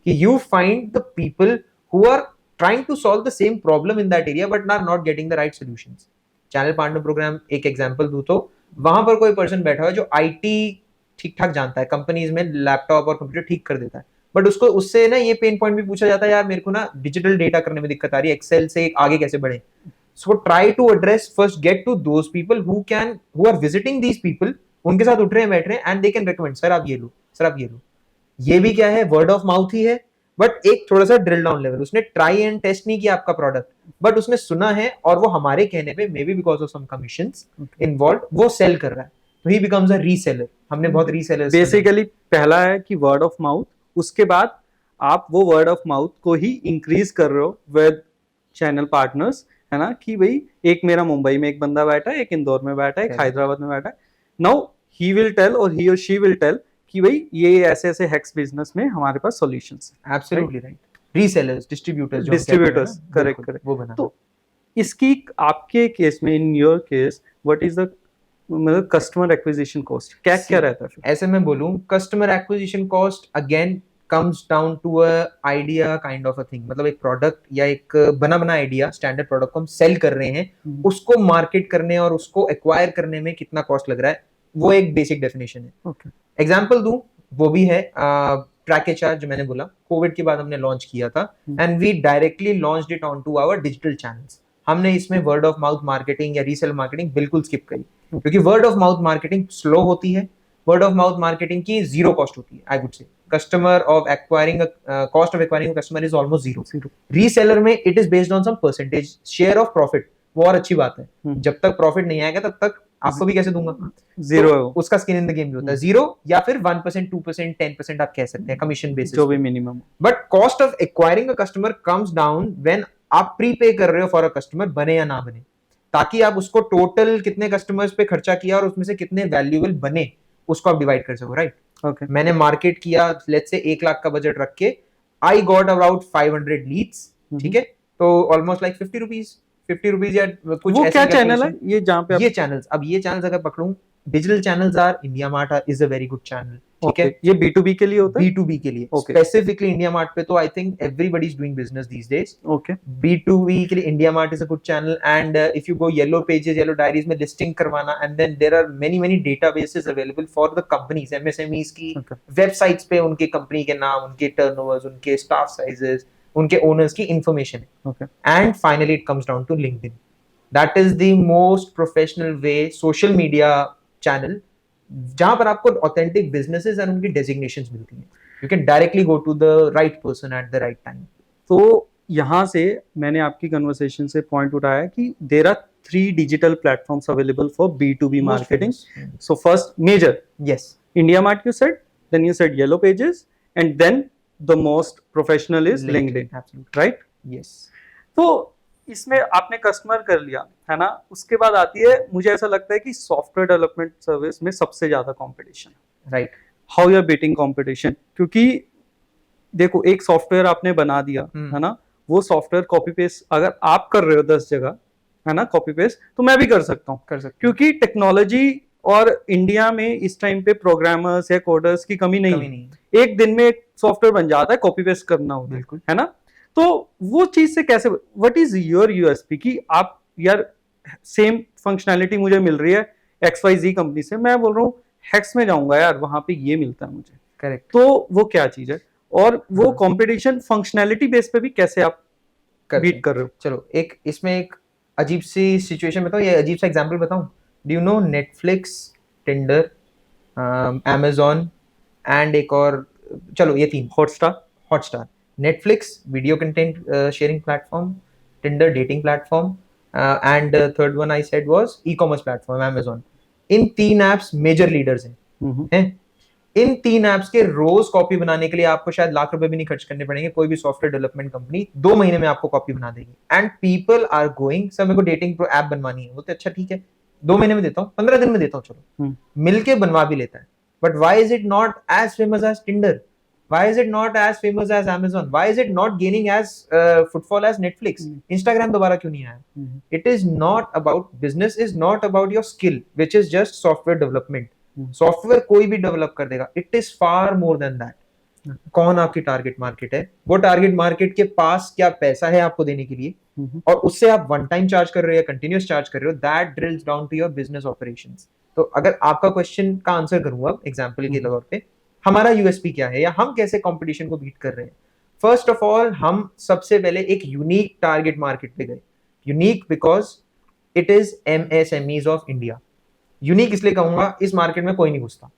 कि you find the people who are trying to solve the same problem in that area but are not getting the right solutions. Channel partner programme एक एग्जांपल दूं तो वहां पर कोई पर्सन बैठा हुआ है जो आईटी ठीक ठाक जानता है, कंपनीज में लैपटॉप और कंप्यूटर ठीक कर देता है, बट उसको उससे ना ये पेन पॉइंट भी पूछा जाता है, यार मेरे को ना डिजिटल डेटा करने में दिक्कत आ रही है, एक्सेल से आगे कैसे बढ़े. So try to address first, get to those people who are visiting these people, उनके साथ उठ रहे हैं बैठ रहे हैं, and they can recommend, sir आप ये लो, सर आप ये लो. ये भी क्या है, वर्ड ऑफ माउथ ही है, बट एक थोड़ा सा ड्रिल डाउन लेवल. उसने ट्राई एंड टेस्ट नहीं किया आपका प्रोडक्ट, बट उसने सुना है और वो हमारे कहने पे maybe because of some commissions involve वो सेल कर रहा है, तो ही बिकम्स अ रीसेलर. हमने बहुत रीसेलर्स बेसिकली पहला है कि वर्ड ऑफ माउथ, उसके बाद आप वो वर्ड ऑफ माउथ को ही इंक्रीज कर रहे हो विद चैनल पार्टनर्स, है ना, कि भाई एक मेरा मुंबई में एक बंदा बैठा है, एक इंदौर में बैठा है, एक हैदराबाद में बैठा है. नाउ ही विल टेल और ही और शी विल टेल कि भाई ये ऐसे ऐसे हैक्स बिजनेस में हमारे पास सॉल्यूशंस हैं. Absolutely right. Resellers, distributors, correct. वो बना. तो इसकी आपके केस में, in your case, what is the मतलब कस्टमर एक्विजिशन कॉस्ट क्या रहता है फिर? ऐसे मैं बोलूं, customer acquisition cost again comes down to a idea kind of a thing. मतलब एक प्रोडक्ट या एक बना आइडिया, स्टैंडर्ड प्रोडक्ट को हम सेल कर रहे हैं, उसको मार्केट करने और उसको एक्वायर करने में कितना कॉस्ट लग रहा है, वो एक बेसिक डेफिनेशन है. ओके, एग्जाम्पल दूं, वो भी है ट्रैक एचआर, जो मैंने बोला कोविड के बाद हमने लॉन्च किया था, and we directly launched it on to our digital channels. हमने इसमें वर्ड ऑफ माउथ मार्केटिंग या रीसेल मार्केटिंग बिल्कुल स्किप करी, क्योंकि word of mouth marketing slow होती है. वर्ड ऑफ माउथ मार्केटिंग की जीरो कॉस्ट होती है, I would say. Customer of acquiring cost of acquiring customer is almost zero. Reseller में it is based on some percentage share of profit. वो और अच्छी बात है, जब तक प्रॉफिट नहीं आएगा तब तक आपको भी कैसे दूंगा, जीरो. तो उसका स्किन इन द गेम भी होता है जीरो, या फिर 1%, 2%, 10% आप कह सकते हैं कमीशन बेसिस, जो भी minimum. But cost of acquiring a customer comes down when आप प्रीपे कर रहे हो फॉर अ कस्टमर, बने या ना बने, ताकि आप उसको टोटल कितने कस्टमर्स पे खर्चा किया और उसमें से कितने वैल्यूएबल बने उसको आप डिवाइड कर सको, राइट? ओके, मैंने मार्केट किया लेट्स से 1 लाख का बजट रख के, आई गॉट अबाउट 500 लीड्स, ठीक है, तो ऑलमोस्ट लाइक 50 रुपीज या कुछ. वो क्या चैनल है ये जहाँ पे ये चैनल्स, अब ये चैनल्स अगर पकड़ूं, digital channels are India mart is a very good channel, ठीक है. ये B2B के लिए होता है, B2B के लिए स्पेसिफिकली इंडिया मार्ट पे तो I think everybody is doing business these days. Okay, B2B के लिए India mart is a good channel, and if you go yellow pages, yellow diaries में लिस्टिंग करवाना, and then there are many databases available for the companies, MSMEs की वेबसाइट्स पे उनके कंपनी के नाम, उनके टर्नओवर्स, उनके स्टाफ साइजेस, उनके ओनर्स की information. Okay, and finally it comes down to LinkedIn. That is the most professional way, social media channel, जहां पर आपको ऑथेंटिक बिजनेसेस एंड उनकी डेजिग्नेशंस मिलती हैं. You can directly go to the right person at the right time. तो यहाँ से मैंने आपकी कन्वर्सेशन से पॉइंट उठाया कि there are 3 digital platforms available for B2B marketing. So first major, yes, India Mart you said, then you said Yellow Pages, and then the most professional is LinkedIn. Absolutely. Right? Yes. तो इसमें आपने कस्टमर कर लिया है ना, उसके बाद आती है, मुझे ऐसा लगता है कि सॉफ्टवेयर डेवलपमेंट सर्विस में सबसे ज्यादा कंपटीशन है. Right. How you are beating competition? क्योंकि देखो, एक सॉफ्टवेयर आपने बना दिया है ना, वो सॉफ्टवेयर कॉपी पेस्ट अगर आप कर रहे हो 10 जगह, है ना, कॉपी पेस्ट, तो मैं भी कर सकता हूँ, क्योंकि टेक्नोलॉजी और इंडिया में इस टाइम पे प्रोग्रामर्स या कोडर्स की कमी नहीं. एक दिन में एक सॉफ्टवेयर बन जाता है, कॉपी पेस्ट करना होता है, है ना. तो वो चीज से कैसे, व्हाट इज योर यूएसपी कि आप यार सेम फंक्शनैलिटी मुझे मिल रही है XYZ कंपनी से, मैं बोल रहा हूँ हैक्स में जाऊंगा यार, वहां पे ये मिलता है मुझे. करेक्ट. तो वो क्या चीज है, और वो कंपटीशन फंक्शनैलिटी बेस पे भी कैसे आप बीट कर रहे हो? चलो एक इसमें एक अजीब सी सिचुएशन बताऊं, ये अजीब सा एग्जांपल बताऊं. Do you know Netflix, Tinder, Amazon and एक और, चलो ये 3, Hotstar, Netflix video content sharing platform, Tinder dating platform, and third one I said was e-commerce platform Amazon. इन 3 एप्स मेजर लीडर्स हैं. इन 3 एप्स के रोज कॉपी बनाने के लिए आपको शायद लाख रुपए भी नहीं खर्च करने पड़ेंगे. कोई भी सॉफ्टवेयर डेवलपमेंट कंपनी 2 महीने में आपको कॉपी बना देगी. And people are going, sir मेरे को डेटिंग प्रो ऐप बनवानी है, वो तो अच्छा ठीक है, 2 महीने में देता हूँ, 15 दिन में देता हूँ, चलो मिलके बनवा भी लेता है. But why is it not as famous as Tinder? Why is it not as famous as Amazon? Why is it not gaining as footfall as Netflix? Instagram दोबारा क्यों नहीं आया? It is not about business, is not about your skill, which is just software development. Software कोई भी डेवलप कर देगा, it is far more than that. कौन आपकी टारगेट मार्केट है, वो टारगेट मार्केट के पास क्या पैसा है आपको देने के लिए, और उससे आप वन टाइम चार्ज कर रहे हो या कंटिन्यूस चार्ज कर रहे हो, that drills down to your business operations. तो अगर आपका क्वेश्चन का आंसर करूं अब एग्जांपल के तौर पे, हमारा यूएसपी क्या है या हम कैसे कंपटीशन को बीट कर रहे हैं। फर्स्ट ऑफ ऑल हम सबसे पहले एक यूनिक टारगेट मार्केट पे गए। Unique because it is MSMEs of India. Unique इसलिए कहूंगा, इस मार्केट में कोई नहीं घुसता।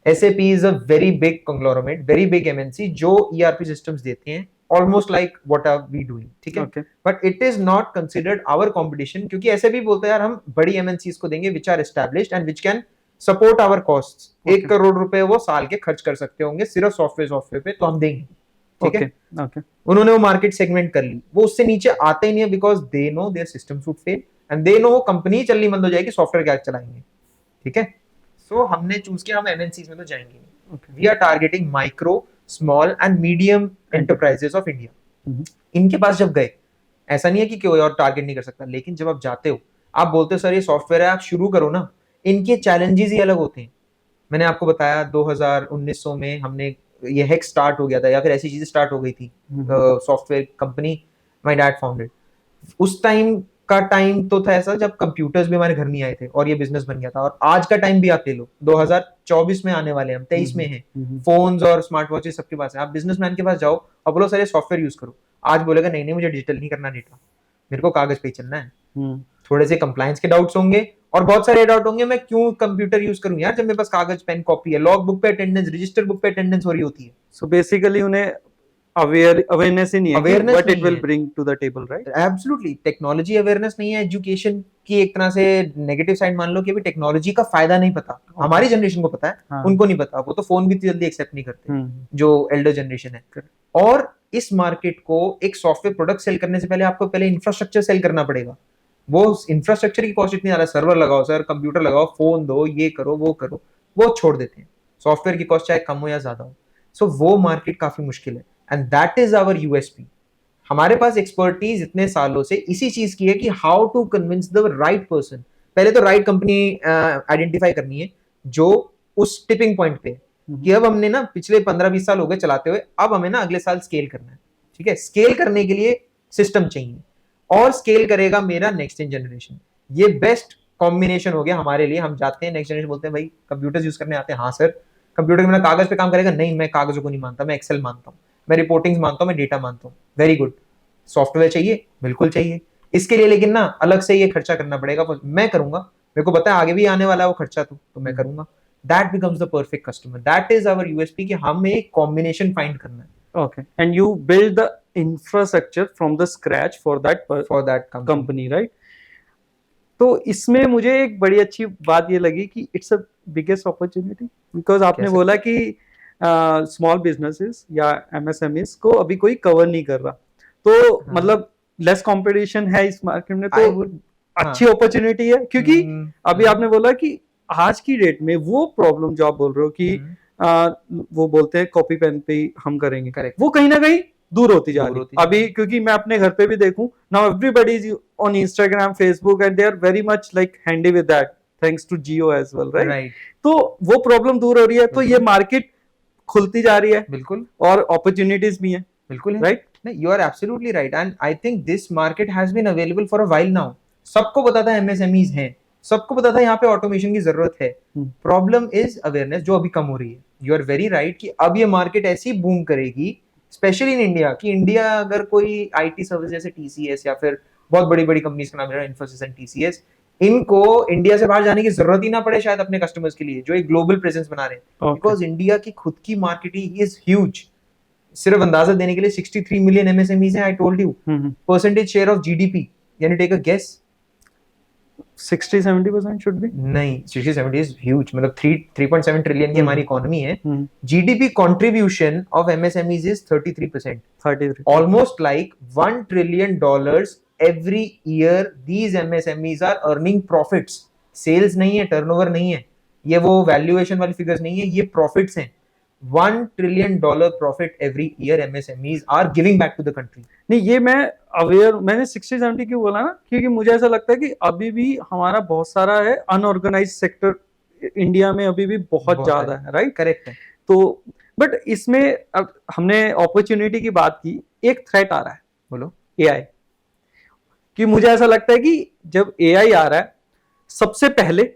SAP is a very big conglomerate, very big MNC जो ERP systems देते हैं, almost like what are we doing, ठीक है? Okay. But it is not considered our competition क्योंकि SAP बोलता है यार हम बड़ी MNCs को देंगे which are established and which can support our costs। Okay. 1 crore रुपए वो साल के खर्च कर सकते होंगे सिर्फ सॉफ्टवेयर पे, तो हम देंगे, ठीक है? Okay. उन्होंने वो मार्केट सेगमेंट कर ली, वो उससे नीचे आते ही नहीं है because they know their systems would fail and they know वो कंपनी चलनी बंद हो जाएगी, सॉफ्टवेयर क्या चलाएंगे, ठीक है? सो हमने चूज किया हम एमएनसीज में तो जाएंगे नहीं। We are targeting micro, small and medium enterprises of India. इनके पास जब गए, ऐसा नहीं है कि कोई और टारगेट नहीं कर सकता, लेकिन जब आप जाते हो, आप बोलते हो सर ये सॉफ्टवेयर है, आप शुरू करो ना, इनके चैलेंजेस ही अलग होते हैं। मैंने आपको बताया 2019 में हमने ये हैक स्टार्ट हो गया था या फिर ऐसी चीजें स्टार्ट हो गई थी, software company my dad founded. उस टाइम का टाइम तो था ऐसा जब कंप्यूटर्स भी हमारे घर नहीं आए थे और ये बिजनेस बन गया था। और आज का टाइम भी आप ले लो, 2024 में आने वाले, हम 23 में हैं, फोन्स और स्मार्ट वॉचेस सबके पास है। आप बिजनेसमैन के पास जाओ और बोलो सर ये सॉफ्टवेयर यूज करो, आज बोलेगा नहीं नहीं मुझे डिजिटल नहीं करना डेटा, मेरे को कागज पे चलना है। थोड़े से कंप्लायंस के डाउट्स होंगे और बहुत सारे डाउट होंगे, मैं क्यों कंप्यूटर यूज करूं यार जब मेरे पास कागज पेन कॉपी है, लॉग बुक पे अटेंडेंस, रजिस्टर बुक पे अटेंडेंस हो रही होती है। सो बेसिकली उन्हें अवेयरनेस ही नहीं है, Awareness व्हाट इट नहीं विल है। Bring to the table, right? Absolutely, technology awareness नहीं है, एजुकेशन की एक तरह से नेगेटिव साइड मान लो कि अभी टेक्नोलॉजी का फायदा नहीं पता। हमारी जनरेशन को पता है, हाँ। उनको नहीं पता, वो तो फोन भी जल्दी एक्सेप्ट नहीं करते जो एल्डर जनरेशन है। और इस मार्केट को एक सॉफ्टवेयर प्रोडक्ट सेल करने से पहले आपको पहले इंफ्रास्ट्रक्चर सेल करना पड़ेगा। वो इंफ्रास्ट्रक्चर की कॉस्ट इतनी ज्यादा, सर्वर लगाओ सर, कंप्यूटर लगाओ, फोन दो, ये करो वो करो, वो छोड़ देते हैं। सॉफ्टवेयर की कॉस्ट चाहे कम हो या ज्यादा हो, सो वो मार्केट काफी मुश्किल है and that is our USP. हमारे पास एक्सपर्टीज इतने सालों से इसी चीज की है कि how to convince the right person. पहले तो राइट कंपनी आइडेंटिफाई करनी है जो उस टिपिंग पॉइंट पे कि अब हमने ना पिछले 15-20 साल हो गए चलाते हुए, अब हमें ना अगले साल स्केल करना है, ठीक है? स्केल करने के लिए सिस्टम चाहिए और स्केल करेगा मेरा नेक्स्ट जनरेशन। ये बेस्ट कॉम्बिनेशन हो गया हमारे लिए। हम जाते हैं, नेक्स्ट जनरेशन बोलते हैं भाई कंप्यूटर यूज करने आते हैं, हाँ सर। कंप्यूटर में कागज पे काम करेगा, नहीं मैं कागजों को नहीं मानता, मैं एक्सेल मानता हूँ, मैं रिपोर्टिंग मानता हूँ, मैं डेटा मानता हूँ। वेरी गुड, सॉफ्टवेयर चाहिए, बिल्कुल चाहिए इसके लिए, लेकिन ना अलग से ये खर्चा करना पड़ेगा, मैं करूंगा, मेरे को पता है आगे भी आने वाला है वो खर्चा, तो मैं करूंगा। That becomes the perfect customer, that is our USP कि हमें एक कॉम्बिनेशन फाइंड करना है। Okay, and you build the infrastructure from the scratch for that company, right? तो इसमें मुझे एक बड़ी अच्छी बात ये लगी कि it's a biggest opportunity, because आपने कैसे? बोला कि स्मॉल बिजनेसेस या एमएसएमईज को अभी कोई कवर नहीं कर रहा, तो हाँ। मतलब लेस कंपटीशन है इस मार्केट में, I तो would- अच्छी अपॉर्चुनिटी है। क्योंकि अभी आपने बोला कि आज की डेट में वो प्रॉब्लम जो आप बोल रहे हो कि वो बोलते हैं कॉपी पेन पे ही हम करेंगे, Correct. वो कहीं ना कहीं दूर होती जा दूर रही होती है जा रही अभी। क्योंकि मैं अपने घर पे भी देखूं, now everybody is on Instagram, Facebook and they are very much like handy with that, thanks to Jio as well, right? Right, तो वो प्रॉब्लम दूर हो रही है, तो ये मार्केट खुलती जा रही है बिल्कुल और अपॉर्चुनिटीज भी हैं, बिल्कुल है, राइट? नहीं, you are absolutely right and I think this market has been available for a while now। सबको पता था MSMEs हैं, सबको पता था यहाँ पे ऑटोमेशन की जरूरत है। प्रॉब्लम इज अवेयरनेस जो अभी कम हो रही है। यू आर वेरी राइट कि अब ये मार्केट ऐसी बूम करेगी, स्पेशली इन इंडिया, कि इंडिया अगर कोई आईटी सर्विस जैसे टीसीएस या फिर बहुत बड़ी बड़ी कंपनीज का नाम है इन्फोसिस एंड टीसीएस, इनको इंडिया से बाहर जाने की जरूरत ही ना पड़े शायद अपने कस्टमर्स के लिए जो एक ग्लोबल प्रेजेंस बना रहे हैं, बिकॉज इंडिया की खुद की मार्केट ही इज ह्यूज। सिर्फ अंदाजा देने के लिए 63 मिलियन एमएसएमईज हैं, I told you. Percentage share of GDP, यानी take a guess. 60-70% should be, नहीं, 60-70 इज ह्यूज, मतलब 3.7 ट्रिलियन की हमारी इकोनॉमी है। GDP contribution of MSMEs is 33%, 33, almost like $1 trillion every year these MSMEs are earning profits। Sales नहीं है, टर्नओवर नहीं है, ये वो वैल्यूएशन वाली फिगर्स नहीं है, ये प्रॉफिट्स हैं। $1 trillion profit every year MSMEs are giving back to the country। नहीं ये मैं अवेयर, मैंने 60-70 क्यों बोला ना, क्योंकि मुझे ऐसा लगता है कि अभी भी हमारा बहुत सारा है अनऑर्गेनाइज्ड सेक्टर इंडिया में अभी भी बहुत बहुत ज्यादा है, राइट? करेक्ट है। तो बट इसमें अब हमने अपॉर्चुनिटी की बात की, एक थ्रेट आ रहा है, बोलो। एआई। कि मुझे ऐसा लगता है कि जब एआई आ रहा है, सबसे पहले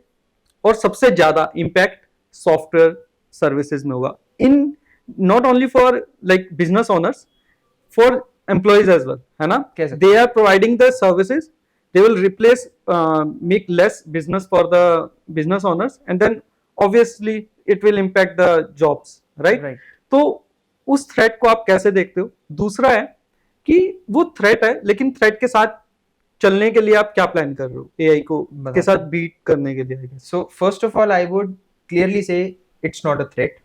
और सबसे ज्यादा इम्पैक्ट सॉफ्टवेयर सर्विसेज में होगा, in not only for like business owners, for employees as well, है ना? कह सकते they are providing the services, they will replace make less business for the business owners, and then obviously it will impact the jobs, right? Right. तो उस थ्रेट को आप कैसे देखते हो? दूसरा है कि वो थ्रेट है, लेकिन थ्रेट के साथ चलने के लिए आप क्या प्लान कर रहे हो एआई को के साथ बीट करने के लिए? So first of all I would clearly से इट्स नॉट अ थ्रेट।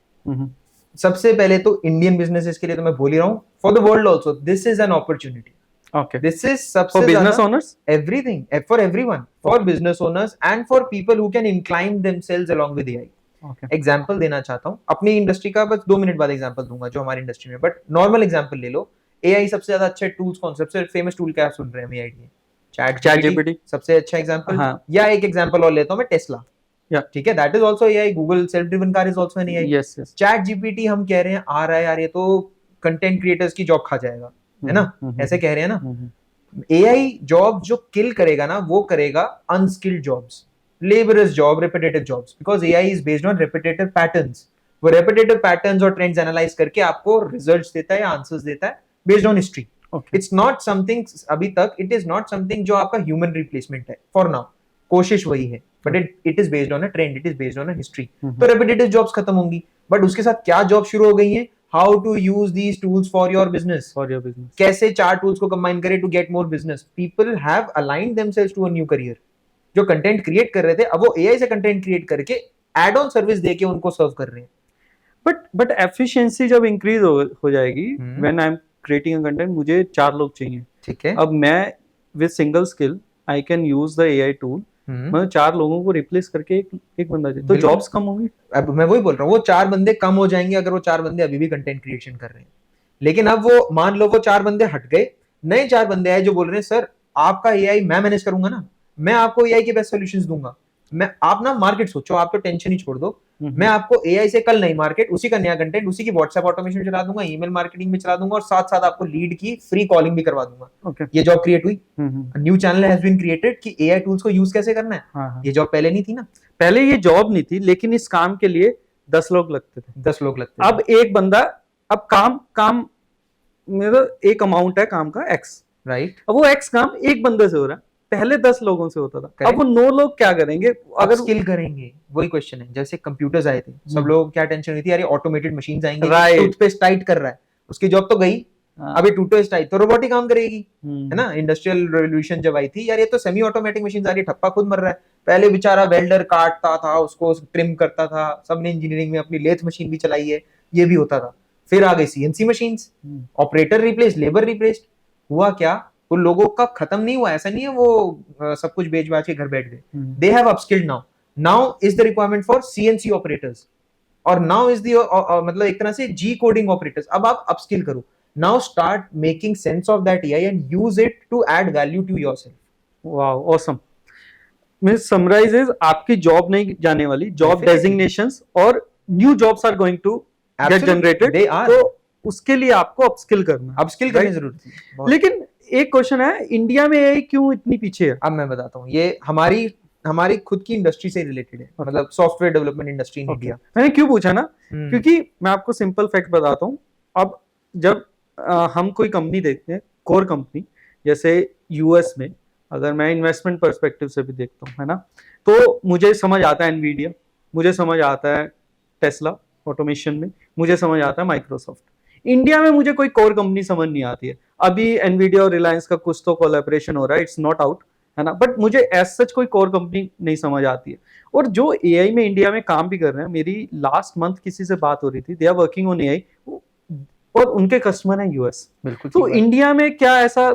सबसे पहले तो इंडियन बिजनेसेस के लिए तो मैं बोल ही रहा हूँ, for the world also this is an opportunity. Okay, this is सबसे for business owners, everything for everyone, for business owners and for people who can incline themselves along with AI. Okay, example देना चाहता हूँ अपनी इंडस्ट्री का, बस 2 मिनट बाद एग्जाम्पल दूंगा जो हमारी इंडस्ट्री में, बट नॉर्मल एग्जाम्पल ले लो। एआई सबसे ज्यादा अच्छे टूल्स कौन, सबसे फेमस टूल क्या सुन रहे हैं हम एआई के? चैट जीपीटी सबसे अच्छा एग्जाम्पल। हाँ। या एक एग्जाम्पल और लेता हूँ मैं, टेस्ला। Yeah. ठीक है, that is also AI. Google self driven car is also an AI. Yes yes, chat GPT हम कह रहे हैं आ रहा है यार, ये तो कंटेंट क्रिएटर्स की जॉब खा जाएगा, है ना? ऐसे कह रहे हैं ना। एआई जॉब जो किल करेगा ना, वो करेगा unskilled jobs, labours job, repetitive jobs, because AI is based on repetitive patterns. वो रिपीटेटिव पैटर्न्स और ट्रेंड्स एनालाइज करके आपको रिजल्ट्स देता है या आंसर्स देता है based on history. It's not something, अभी तक इट इज नॉट समथिंग जो आपका ह्यूमन रिप्लेसमेंट है फॉर नाउ। कोशिश वही है, but it is based on a trend, it is based on a history. तो रिपीटेटिव जॉब्स खत्म होंगी, बट उसके साथ क्या जॉब शुरू हो गई है? How to use these tools for your business, कैसे 4 टूल्स को कंबाइन करें to get more business. People have aligned themselves to a new career. जो कंटेंट क्रिएट कर रहे थे, अब वो एआई से कंटेंट क्रिएट करके एड ऑन सर्विस देके उनको सर्व कर रहे हैं। बट एफिशिएंसी जब इंक्रीज हो जाएगी, when I am creating a content, मुझे 4 लोग चाहिए, ठीक है? अब मैं with single skill I can use the AI tool, मैं 4 लोगों को रिप्लेस करके एक बंदा चाहिए, तो जॉब्स कम होंगी। अब मैं वही बोल रहा हूँ, वो 4 बंदे कम हो जाएंगे अगर वो 4 बंदे अभी भी कंटेंट क्रिएशन कर रहे हैं। लेकिन अब वो मान लो वो 4 बंदे हट गए, नए 4 बंदे आए जो बोल रहे हैं सर आपका एआई मैं मैनेज करूंगा ना, मैं आपको एआई के बेस्ट सॉल्यूशंस दूंगा। मैं, आप ना मार्केट सोचो, आप तो टेंशन ही छोड़ दो, मैं आपको एआई से कल नई मार्केट, उसी का नया कंटेंट, उसी की व्हाट्सएप ऑटोमेशन चला दूंगा, ईमेल मार्केटिंग में चला दूंगा, और साथ साथ आपको लीड की फ्री कॉलिंग भी करवा दूंगा। ये जॉब क्रिएट हुई, new channel has been created कि एआई टूल्स को यूज कैसे करना है। ये जॉब पहले नहीं थी ना, पहले ये जॉब नहीं थी, लेकिन इस काम के लिए 10 लोग लगते थे, 10 लोग लगते थे। अब एक बंदा, अब काम मेरा एक अमाउंट है काम का एक्स, राइट? अब वो एक्स काम एक बंदे से हो रहा है, पहले 10 लोगों से होता था, अब वो 9 लोग क्या करेंगे? अगर स्किल करेंगे, वही क्वेश्चन है। जैसे कंप्यूटर्स आए थे, सब लोग क्या टेंशन हुई थी, यार ये ऑटोमेटेड मशीन्स आएंगे, टूथपेस्ट टाइट कर रहा है, उसकी जॉब तो गई। अभी टूथपेस्ट टाइट तो रोबोट ही काम करेगी, है ना? इंडस्ट्रियल रेवोल्यूशन जब आई थी, यार ये तो सेमी ऑटोमेटिक मशीन आ रही है, ठप्पा खुद मर रहा है। पहले बेचारा वेल्डर काटता था, उसको ट्रिम करता था, सबने इंजीनियरिंग में अपनी लेथ मशीन भी चलाई है, ये भी होता था। फिर आ गई CNC machines, operator replace, labour replaced. हुआ क्या? उन लोगों का खत्म नहीं हुआ, ऐसा नहीं है वो सब कुछ बेच बाच के घर बैठ गए। They have upskilled now is the requirement for CNC operators, और नाउ इज द मतलब एक तरह से जी कोडिंग ऑपरेटर्स। अब आप अपस्किल करो, now start making sense of that AI and use it to add value to yourself. Wow, awesome. Means summarise is आपकी जॉब नहीं जाने वाली, जॉब डेजिग्नेशंस और new jobs are going to get generated, तो उसके लिए आपको अपस्किल करना, अपस्किल करने जरूरत है। लेकिन एक क्वेश्चन है, इंडिया में एआई क्यों इतनी पीछे है? अब मैं बताता हूँ, ये हमारी खुद की इंडस्ट्री से रिलेटेड है, मतलब software development industry in India. मैंने क्यों पूछा ना, क्योंकि मैं आपको सिंपल फैक्ट बताता हूँ। अब जब हम कोई कंपनी देखते हैं, कोर कंपनी, जैसे यूएस में अगर मैं इन्वेस्टमेंट पर्सपेक्टिव से भी देखता हूँ, है ना, तो मुझे समझ आता है एनवीडिया, मुझे समझ आता है टेस्ला ऑटोमेशन में, मुझे समझ आता है माइक्रोसॉफ्ट। इंडिया में मुझे कोई कोर कंपनी समझ नहीं आती है। अभी एनवीडिया और रिलायंस का कुछ तो कोलैबोरेशन हो रहा है, इट्स नॉट आउट, है ना, बट मुझे एज सच कोई कोर कंपनी नहीं समझ आती है। और जो एआई में इंडिया में काम भी कर रहे हैं, मेरी लास्ट मंथ किसी से बात हो रही थी, they are working on AI, और उनके कस्टमर है यूएस। बिल्कुल। तो इंडिया में क्या ऐसा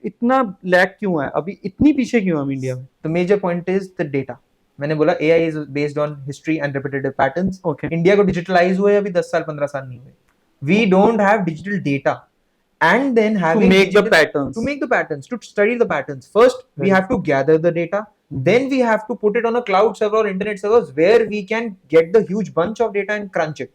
इतना लैग क्यों है, अभी इतनी पीछे क्यों है हम इंडिया में? The major point is the data. मैंने बोला AI is based on history and repetitive patterns. India को डिजिटलाइज हुए अभी 10 साल 15 साल नहीं हुए। We don't have digital data, and then having to make the patterns, to study the patterns. First, we have to gather the data. then we have to put it on a cloud server or internet servers where we can get the huge bunch of data and crunch it.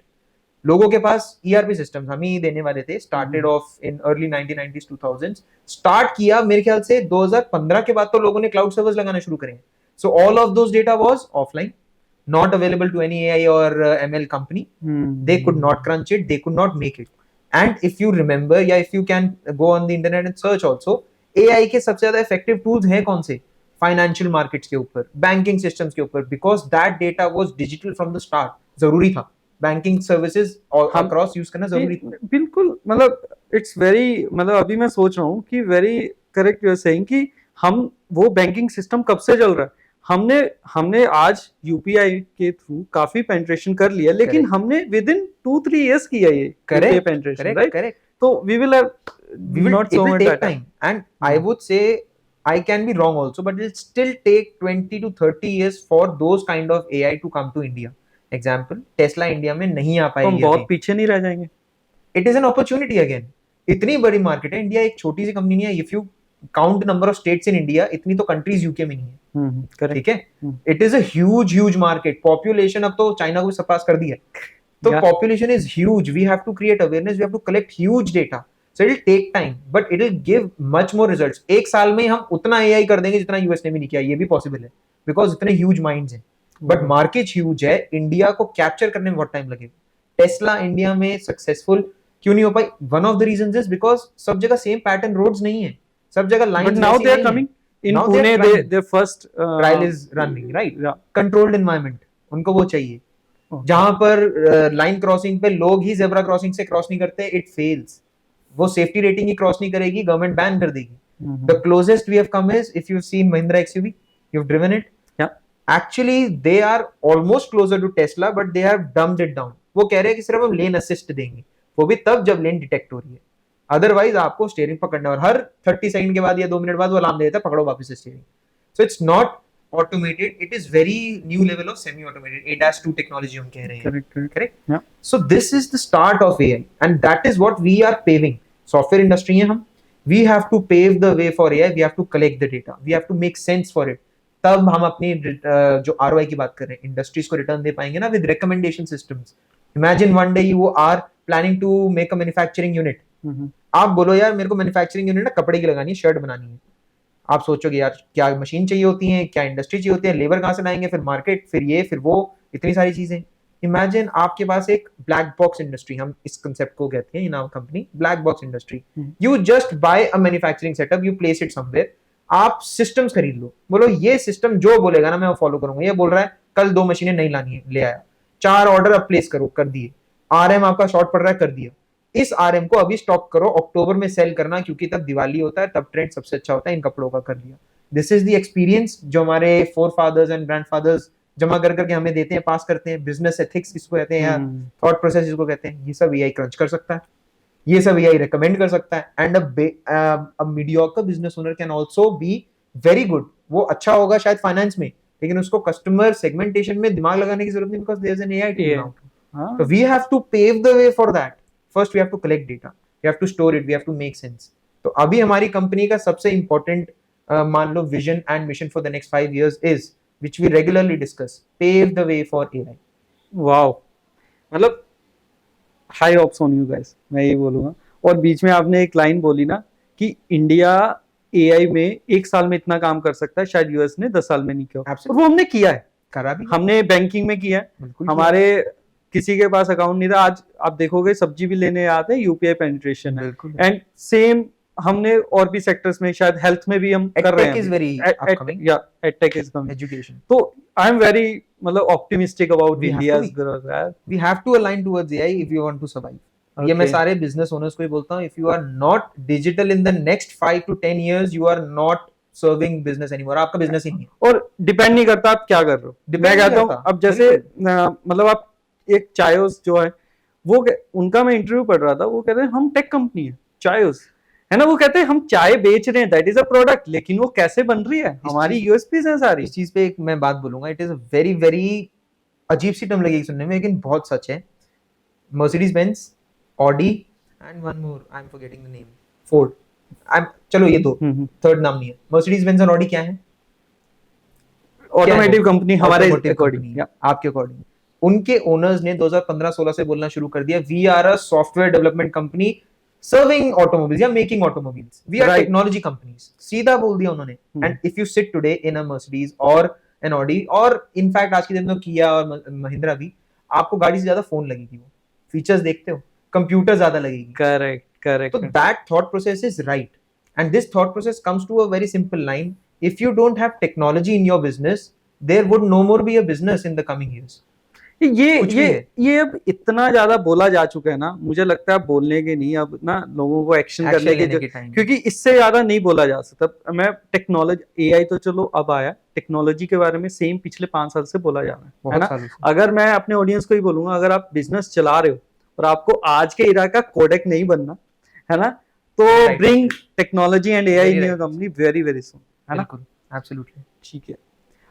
लोगों के पास ERP systems हम ही देने वाले थे, started off in early 1990s 2000s, start किया मेरे ख्याल से 2015 के बाद तो लोगों ने cloud servers लगाना शुरू करें. So all of those data was offline, not available to any AI or ML company. They could not crunch it, they could not make it. And if you remember, yeah, if you can go on the internet and search also, AI के सबसे ज्यादा effective tools हैं कौन से? Financial markets के ऊपर, banking systems के ऊपर, because that data was digital from the start. जरूरी था. Banking services across use करना जरूरी था. बिल्कुल, मतलब इट्स वेरी, मतलब अभी मैं सोच रहा हूँ कि very correct you are saying कि हम वो बैंकिंग सिस्टम कब से चल रहा है. हमने आज यूपीआई के थ्रू काफी पेनिट्रेशन कर लिया, लेकिन हमने विद इन 2-3 years किया ये यूपीआई पेनिट्रेशन, राइट? तो we will not so much time, and I would say I can be wrong also, but it'll still take 20 to 30 years for those kind of AI to come to India. Example, Tesla India में नहीं आ पाएगी. हम बहुत पीछे नहीं रह जाएंगे. It is an opportunity again. इतनी बड़ी मार्केट है, इंडिया एक छोटी सी कंपनी नहीं है. If you count number of states in India, इतनी तो कंट्रीज यूके में नहीं है. ठीक है. It is a huge market. Population अब तो चाइना को भी सरपास कर दिया. तो population is huge. We have to create awareness. We have to collect huge data. So it will take time, but it will give much more results. एक साल में हम उतना AI कर देंगे जितना यूएस ने भी नहीं किया. ये भी पॉसिबल है, बिकॉज इतने ह्यूज माइंड्स हैं. बट मार्केट ह्यूज है. इंडिया को कैप्चर करने में बहुत टाइम लगेगा. टेस्ला इंडिया में सक्सेसफुल क्यों नहीं हो पाई? One of the reasons is because सब जगह सेम पैटर्न रोड्स नहीं है, सब जगह lines. But now they are coming in Pune. their first trial is running, right? Controlled environment उनको वो चाहिए, जहां पर लाइन क्रॉसिंग पे लोग ही जेब्रा क्रॉसिंग से क्रॉस नहीं करते. It fails. वो सेफ्टी रेटिंग ही क्रॉस नहीं करेगी, गवर्नमेंट बैन कर देगी. The closest we have come is, if you seen Mahindra XUV, you have driven it. Actually they are almost closer to Tesla, but they have dumbed it down. वो कह रहे हैं कि सिर्फ हम लेन असिस्ट देंगे, वो भी तब जब लेन डिटेक्ट हो रही है. अदरवाइज आपको स्टीयरिंग पकड़ना, और हर 30 सेकंड के बाद या 2 मिनट बाद वो अलार्म दे देता है, पकड़ो वापस steering. So it's not automated, it is very new level of semi automated ADAS 2 technology हम कह रहे हैं. Correct? Yeah. So this is the start of AI, and that is what we are paving. Software industry है हम, we have to pave the way for AI. We have to collect the data, we have to make sense for it. तब हम अपनी जो ROI की बात कर रहे हैं, इंडस्ट्रीज को रिटर्न दे पाएंगे ना, with recommendation systems. Imagine one day you are planning to make a manufacturing unit. आप बोलो यार मेरे को मैन्युफैक्चरिंग यूनिट ना कपड़े की लगानी है, शर्ट बनानी है. आप सोचोगे यार क्या मशीन चाहिए होती है, क्या इंडस्ट्री चाहिए होती है, लेबर कहाँ से लाएंगे, फिर मार्केट, फिर ये फिर वो, इतनी सारी चीजें. इमेजिन आपके पास एक ब्लैक बॉक्स इंडस्ट्री, हम इस कंसेप्ट को कहते हैं in our company black box industry. You just buy a manufacturing setup, you place it somewhere. आप सिस्टम्स खरीद लो, बोलो ये सिस्टम जो बोलेगा ना मैं वो फॉलो करूंगा. ये बोल रहा है कल 2 मशीनें नहीं लानी है, ले आया. 4 ऑर्डर अब प्लेस करो, कर दिए. RM आपका शॉर्ट पड़ रहा है, कर दिया. इस RM को अभी स्टॉक करो, अक्टूबर में सेल करना, क्योंकि तब दिवाली होता है, तब ट्रेंड सबसे अच्छा होता है इन कपड़ों का, कर दिया. दिस इज द एक्सपीरियंस जो हमारे फोरफादर्स एंड ग्रैंडफादर्स जमा कर करके हमें देते हैं, पास करते हैं. बिजनेस एथिक्स इसको कहते हैं, या थॉट प्रोसेस इसको कहते हैं. ये सब AI क्रंच कर सकता है, ये सब AI रिकमेंड कर सकता है. And a mediocre business owner can also be very good. वो अच्छा होगा शायद फाइनेंस में, लेकिन उसको कस्टमर सेगमेंटेशन में दिमाग लगाने की जरूरत नहीं, because there is an AI tool now. So we have to pave the way for that. First we have to collect data, we have to store it, we have to make sense. तो अभी हमारी कंपनी का सबसे important मान लो vision and mission for the next 5 years is, which we regularly discuss, pave the way for AI. Wow, मतलब high hopes on you guys, मैं ये बोलूँगा. और बीच में आपने एक लाइन बोली ना कि इंडिया AI में 1 साल में इतना काम कर सकता है, शायद यूएस ने 10 साल में नहीं किया. और वो हमने किया है, करा भी. हमने बैंकिंग में किया है, हमारे किसी के पास अकाउंट नहीं था, आज आप देखोगे सब्जी भी लेने आते हैं, यूपीआई पेनिट्रेशन है. एंड सेम हमने और भी सेक्टर्स में, शायद हेल्थ में भी हम कर रहे हैं. Edtech is coming, education. तो आई एम वेरी मतलब optimistic about India's growth. We have to align towards AI if you want to survive. ये मैं सारे बिजनेस ओनर्स को ही बोलता हूँ, if you are not digital in the next 5 to 10 years, you are not serving business anymore. आपका बिजनेस ही नहीं है, और डिपेंड नहीं करता आप क्या कर रहे हो. मैं कहता हूँ अब जैसे मतलब आप एक चायोस जो है, वो उनका मैं इंटरव्यू पढ़ रहा था, वो कहते हैं हम टेक कंपनी है, चायोस है ना, वो कहते हैं हम चाय बेच रहे हैं, दैट इज अ प्रोडक्ट, लेकिन वो कैसे बन रही है, हमारी यूएसपीज हैं सारी. इस चीज पे एक मैं बात बोलूंगा, it is a very very अजीब सी टर्म लगेगी सुनने में, लेकिन बहुत सच है. Mercedes Benz, Audi and one more, I am forgetting the name, Ford. चलो ये दो, थर्ड नाम नहीं है. मर्सिडीज बेंज और ऑडी क्या है? ऑटोमेटिव कंपनी हमारे Automotive अकॉर्डिंग, company, आपके अकॉर्डिंग उनके ओनर्स ने 2015-16 से बोलना शुरू कर दिया, we are a software development company serving automobiles या making automobiles, we are Right. Technology companies, सीधा बोल दिया उन्होंने। And if you sit today in a Mercedes और एन ऑडी, और इनफैक्ट आज के दिन में किया और महिंद्रा भी, आपको गाड़ी से ज्यादा फोन लगेगी, वो फीचर्स देखते हो, कंप्यूटर ज्यादा लगेगी। Correct correct. So that thought process is right, and this thought process comes to a very simple line: if you don't have technology in your business, there would no more be a business in the coming years. ये कुछ भी है। ये अब इतना ज्यादा बोला जा चुका है ना, मुझे लगता है बोलने के नहीं, अब ना लोगों को एक्शन Action करने लेने की के time क्योंकि इससे ज्यादा नहीं बोला जा सकता। मैं टेक्नोलॉजी, एआई तो चलो अब आया, टेक्नोलॉजी के बारे में सेम पिछले 5 साल से बोला जा रहा है बहुत ना। सालों से। अगर मैं अपने ऑडियंस को ही बोलूंगा, अगर आप बिजनेस चला रहे हो और आपको आज के इरा का कोडेक नहीं बनना है ना, तो Right. Bring technology and AI Very in your right. Company very very soon, है ना। बिल्कुल, absolutely. ठीक है।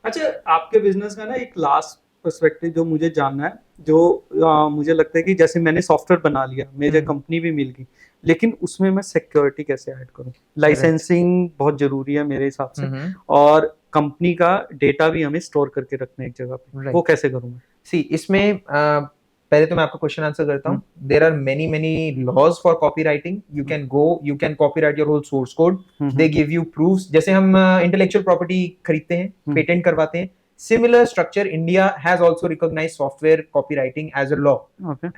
अच्छा, आपके बिजनेस का ना एक लास्ट पर्सपेक्टिव जो मुझे जानना है, जो मुझे लगता है कि जैसे मैंने सॉफ्टवेयर बना लिया, मुझे कंपनी भी मिल गई, लेकिन उसमें मैं सिक्योरिटी कैसे ऐड करूं? लाइसेंसिंग बहुत जरूरी है मेरे हिसाब से, और कंपनी का डेटा भी हमें स्टोर करके रखना है एक जगह पे, Right. वो कैसे करूं मैं? See, इसमें पहले तो मैं आपका क्वेश्चन आंसर करता हूँ। There are many many laws for copyrighting, you can copyright your whole source code, they give you proofs. जैसे हम इंटेलेक्चुअल प्रॉपर्टी खरीदते हैं, पेटेंट करवाते हैं, similar structure India has also recognised software copyrighting as a law,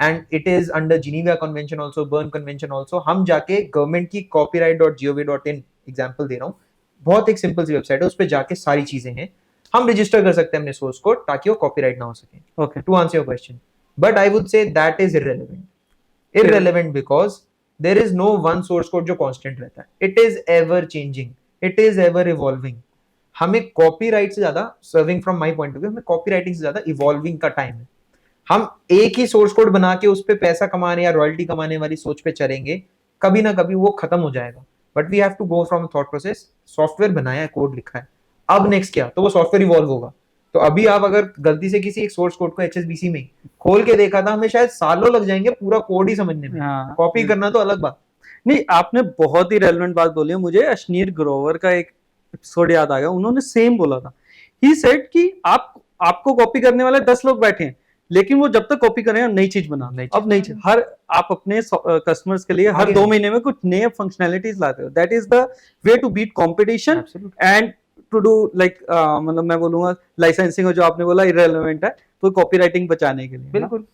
and it is under Geneva convention also, Berne convention also. हम जाके गवर्नमेंट की copyright.gov.in एग्जांपल दे रहा हूँ, बहुत एक सिंपल सी वेबसाइट है, उस पे जाके सारी चीजें हैं, हम रजिस्टर कर सकते हैं अपने सोर्स कोड ताकि वो कॉपीराइट ना हो सके। Okay. To answer your question, but I would say that is irrelevant because there is no one source code जो constant रहता है, it is ever changing, it is ever evolving. हमें कॉपीराइट से ज्यादा, serving from my point of view, हमें कॉपीराइटिंग से ज्यादा इवॉल्विंग का टाइम है। हम एक ही सोर्स कोड बना के उस पे पैसा कमाने या रॉयल्टी कमाने वाली सोच पे चलेंगे, कभी ना कभी वो खत्म हो जाएगा। But we have to go from thought process, software बनाया है, कोड लिखा है, अब नेक्स्ट क्या, तो वो सॉफ्टवेयर इवॉल्व होगा। तो अभी आप अगर गलती से किसी एक सोर्स कोड को HSBC में खोल के देखा था, हमें शायद सालों लग जाएंगे पूरा कोड ही समझने में, कॉपी करना तो अलग बात। नहीं, आपने बहुत ही रेलेवेंट बात बोली है। मुझे अश्नीर ग्रोवर का एक एपिसोड याद आ गया, उन्होंने सेम बोला था। ही सेड कि आपको कॉपी करने वाले 10 लोग बैठे हैं, लेकिन वो जब तक कॉपी करें नई चीज बना, अब नई चीज हर आप अपने कस्टमर्स के लिए हर 2 महीने में कुछ नए फंक्शनैलिटीज लाते हो। That is the way to beat competition and to do like, मतलब मैं बोलूंगा लाइसेंसिंग जो आपने बोला इररिलेवेंट है, तो कॉपीराइटिंग बचाने के लिए। बिल्कुल।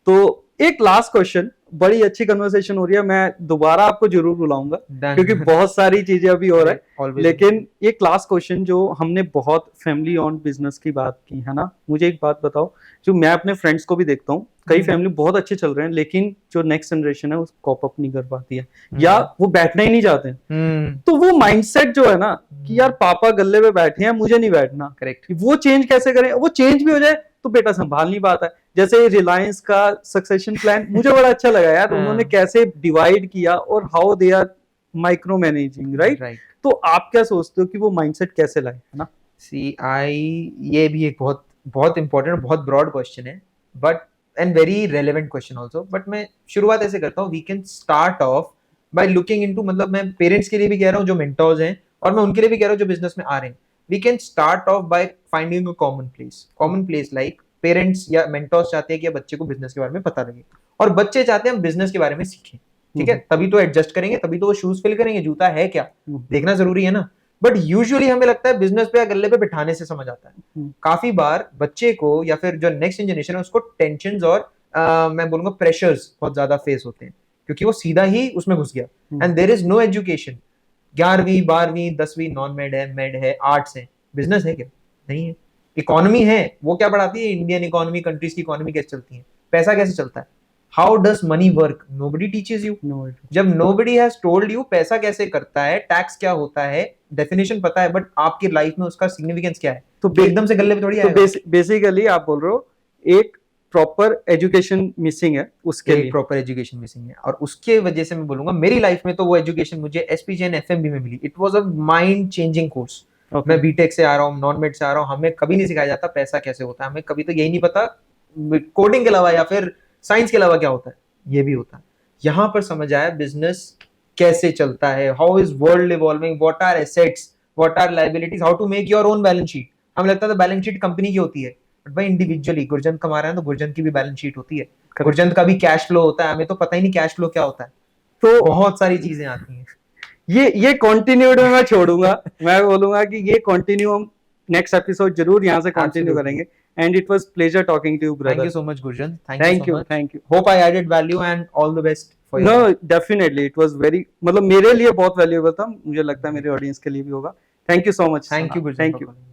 तो एक लास्ट क्वेश्चन, बड़ी अच्छी कन्वर्सेशन हो रही है, मैं दोबारा आपको जरूर बुलाऊंगा क्योंकि बहुत सारी चीजें अभी हो रहा है, लेकिन एक लास्ट क्वेश्चन, जो हमने बहुत फैमिली ऑन बिजनेस की बात की है ना, मुझे एक बात बताओ, जो मैं अपने फ्रेंड्स को भी देखता हूँ, कई फैमिली बहुत अच्छे चल रहे हैं, लेकिन जो नेक्स्ट जनरेशन है वो कॉप अप नहीं कर पाती है, या वो बैठना ही नहीं चाहते हैं। तो वो माइंडसेट जो है ना कि यार पापा गल्ले पे बैठे हैं, मुझे नहीं बैठना, करेक्ट, वो चेंज कैसे करें? वो चेंज भी हो जाए तो बेटा संभाल नहीं पाता है। जैसे रिलायंस का सक्सेशन प्लान मुझे बड़ा अच्छा लगा यार, उन्होंने कैसे डिवाइड किया और how they are micromanaging, right? तो आप क्या सोचते हो कि वो माइंडसेट कैसे लाए, है ना? ये भी एक बहुत बहुत इंपॉर्टेंट, बहुत ब्रॉड क्वेश्चन है, but and very relevant question also. But मैं शुरुआत ऐसे करता हूँ, we can start off by looking into, मतलब मैं पेरेंट्स के लिए भी कह रहा हूँ जो मेंटर्स हैं, और मैं उनके लिए भी कह रहा हूँ जो बिजनेस में आ रहे हैं। We can start off by finding a common place like parents या मेंटर्स चाहते हैं कि बच्चे को बिजनेस के बारे में पता लगे, और बच्चे चाहते हैं हम बिजनेस के बारे में सीखें, ठीक है? तभी तो एडजस्ट करेंगे, तभी तो वो शूज फिल करेंगे, जूता है क्या देखना जरूरी है ना। बट यूजुअली हमें लगता है बिजनेस पे या गल्ले पे बिठाने से समझ आता है। काफी बार बच्चे को या फिर जो नेक्स्ट जनरेशन है उसको टेंशंस और मैं बोलूंगा प्रेशर्स बहुत ज्यादा फेस होते हैं, क्योंकि वो सीधा ही उसमें घुस गया, and there is no education. 11वीं 12वीं 10वीं नॉन मेड है, आर्ट्स है, बिजनेस है क्या? नहीं है। इकोनॉमी है, वो क्या पढ़ाती है? इंडियन इकोनॉमी, कंट्रीज की इकोनॉमी कैसे चलती है, पैसा कैसे चलता है, how does money work, nobody teaches you. जब नोबडी हैज टोल्ड यू पैसा कैसे करता है, टैक्स क्या होता है, डेफिनेशन पता है, बट आपकी लाइफ में उसका सिग्निफिकेंस क्या है, तो एकदम से गले पे थोड़ी आएगा। बेसिकली आप बोल रहे हो एक प्रॉपर एजुकेशन मिसिंग है, उसके लिए प्रॉपर एजुकेशन मिसिंग है, और उसके वजह से मैं बोलूंगा मेरी लाइफ में तो वो एजुकेशन मुझे SPJN FMB में मिली। It was a mind changing course. मैं बीटेक से आ रहा हूँ, नॉन मेड से आ रहा हूँ, हमें कभी नहीं सिखाया जाता पैसा कैसे होता है, हमें कभी तो यही नहीं पता कोडिंग के अलावा या फिर साइंस के अलावा क्या होता है, ये भी होता है। यहाँ पर समझ आया बिजनेस कैसे चलता है, how is world evolving, what are assets, what are liabilities, how to make your own balance sheet, हमें लगता था बैलेंस शीट कंपनी की होती है, बट भाई इंडिविजुअली गुरजंत कमा रहे हैं तो गुरजंत की भी बैलेंस शीट होती है, गुरजंत का भी कैश फ्लो होता है, हमें तो पता ही नहीं कैश फ्लो क्या होता है, तो बहुत सारी चीजें आती हैं। ये कंटिन्यूड में मैं छोड़ूंगा, मैं बोलूंगा कि ये कंटिन्यू हम नेक्स्ट एपिसोड जरूर यहाँ से कंटिन्यू Absolutely. करेंगे। And it was pleasure talking to you Thank brother. you so much, Gurjan. Thank you thank so you, much. Thank you. Hope I added value and all the best for you. No definitely it was very, मतलब मेरे लिए बहुत वैल्यूएबल था, मुझे लगता है मेरे ऑडियंस के लिए भी होगा। Thank you so much. Thank you, Gurjan. Thank for you. calling me.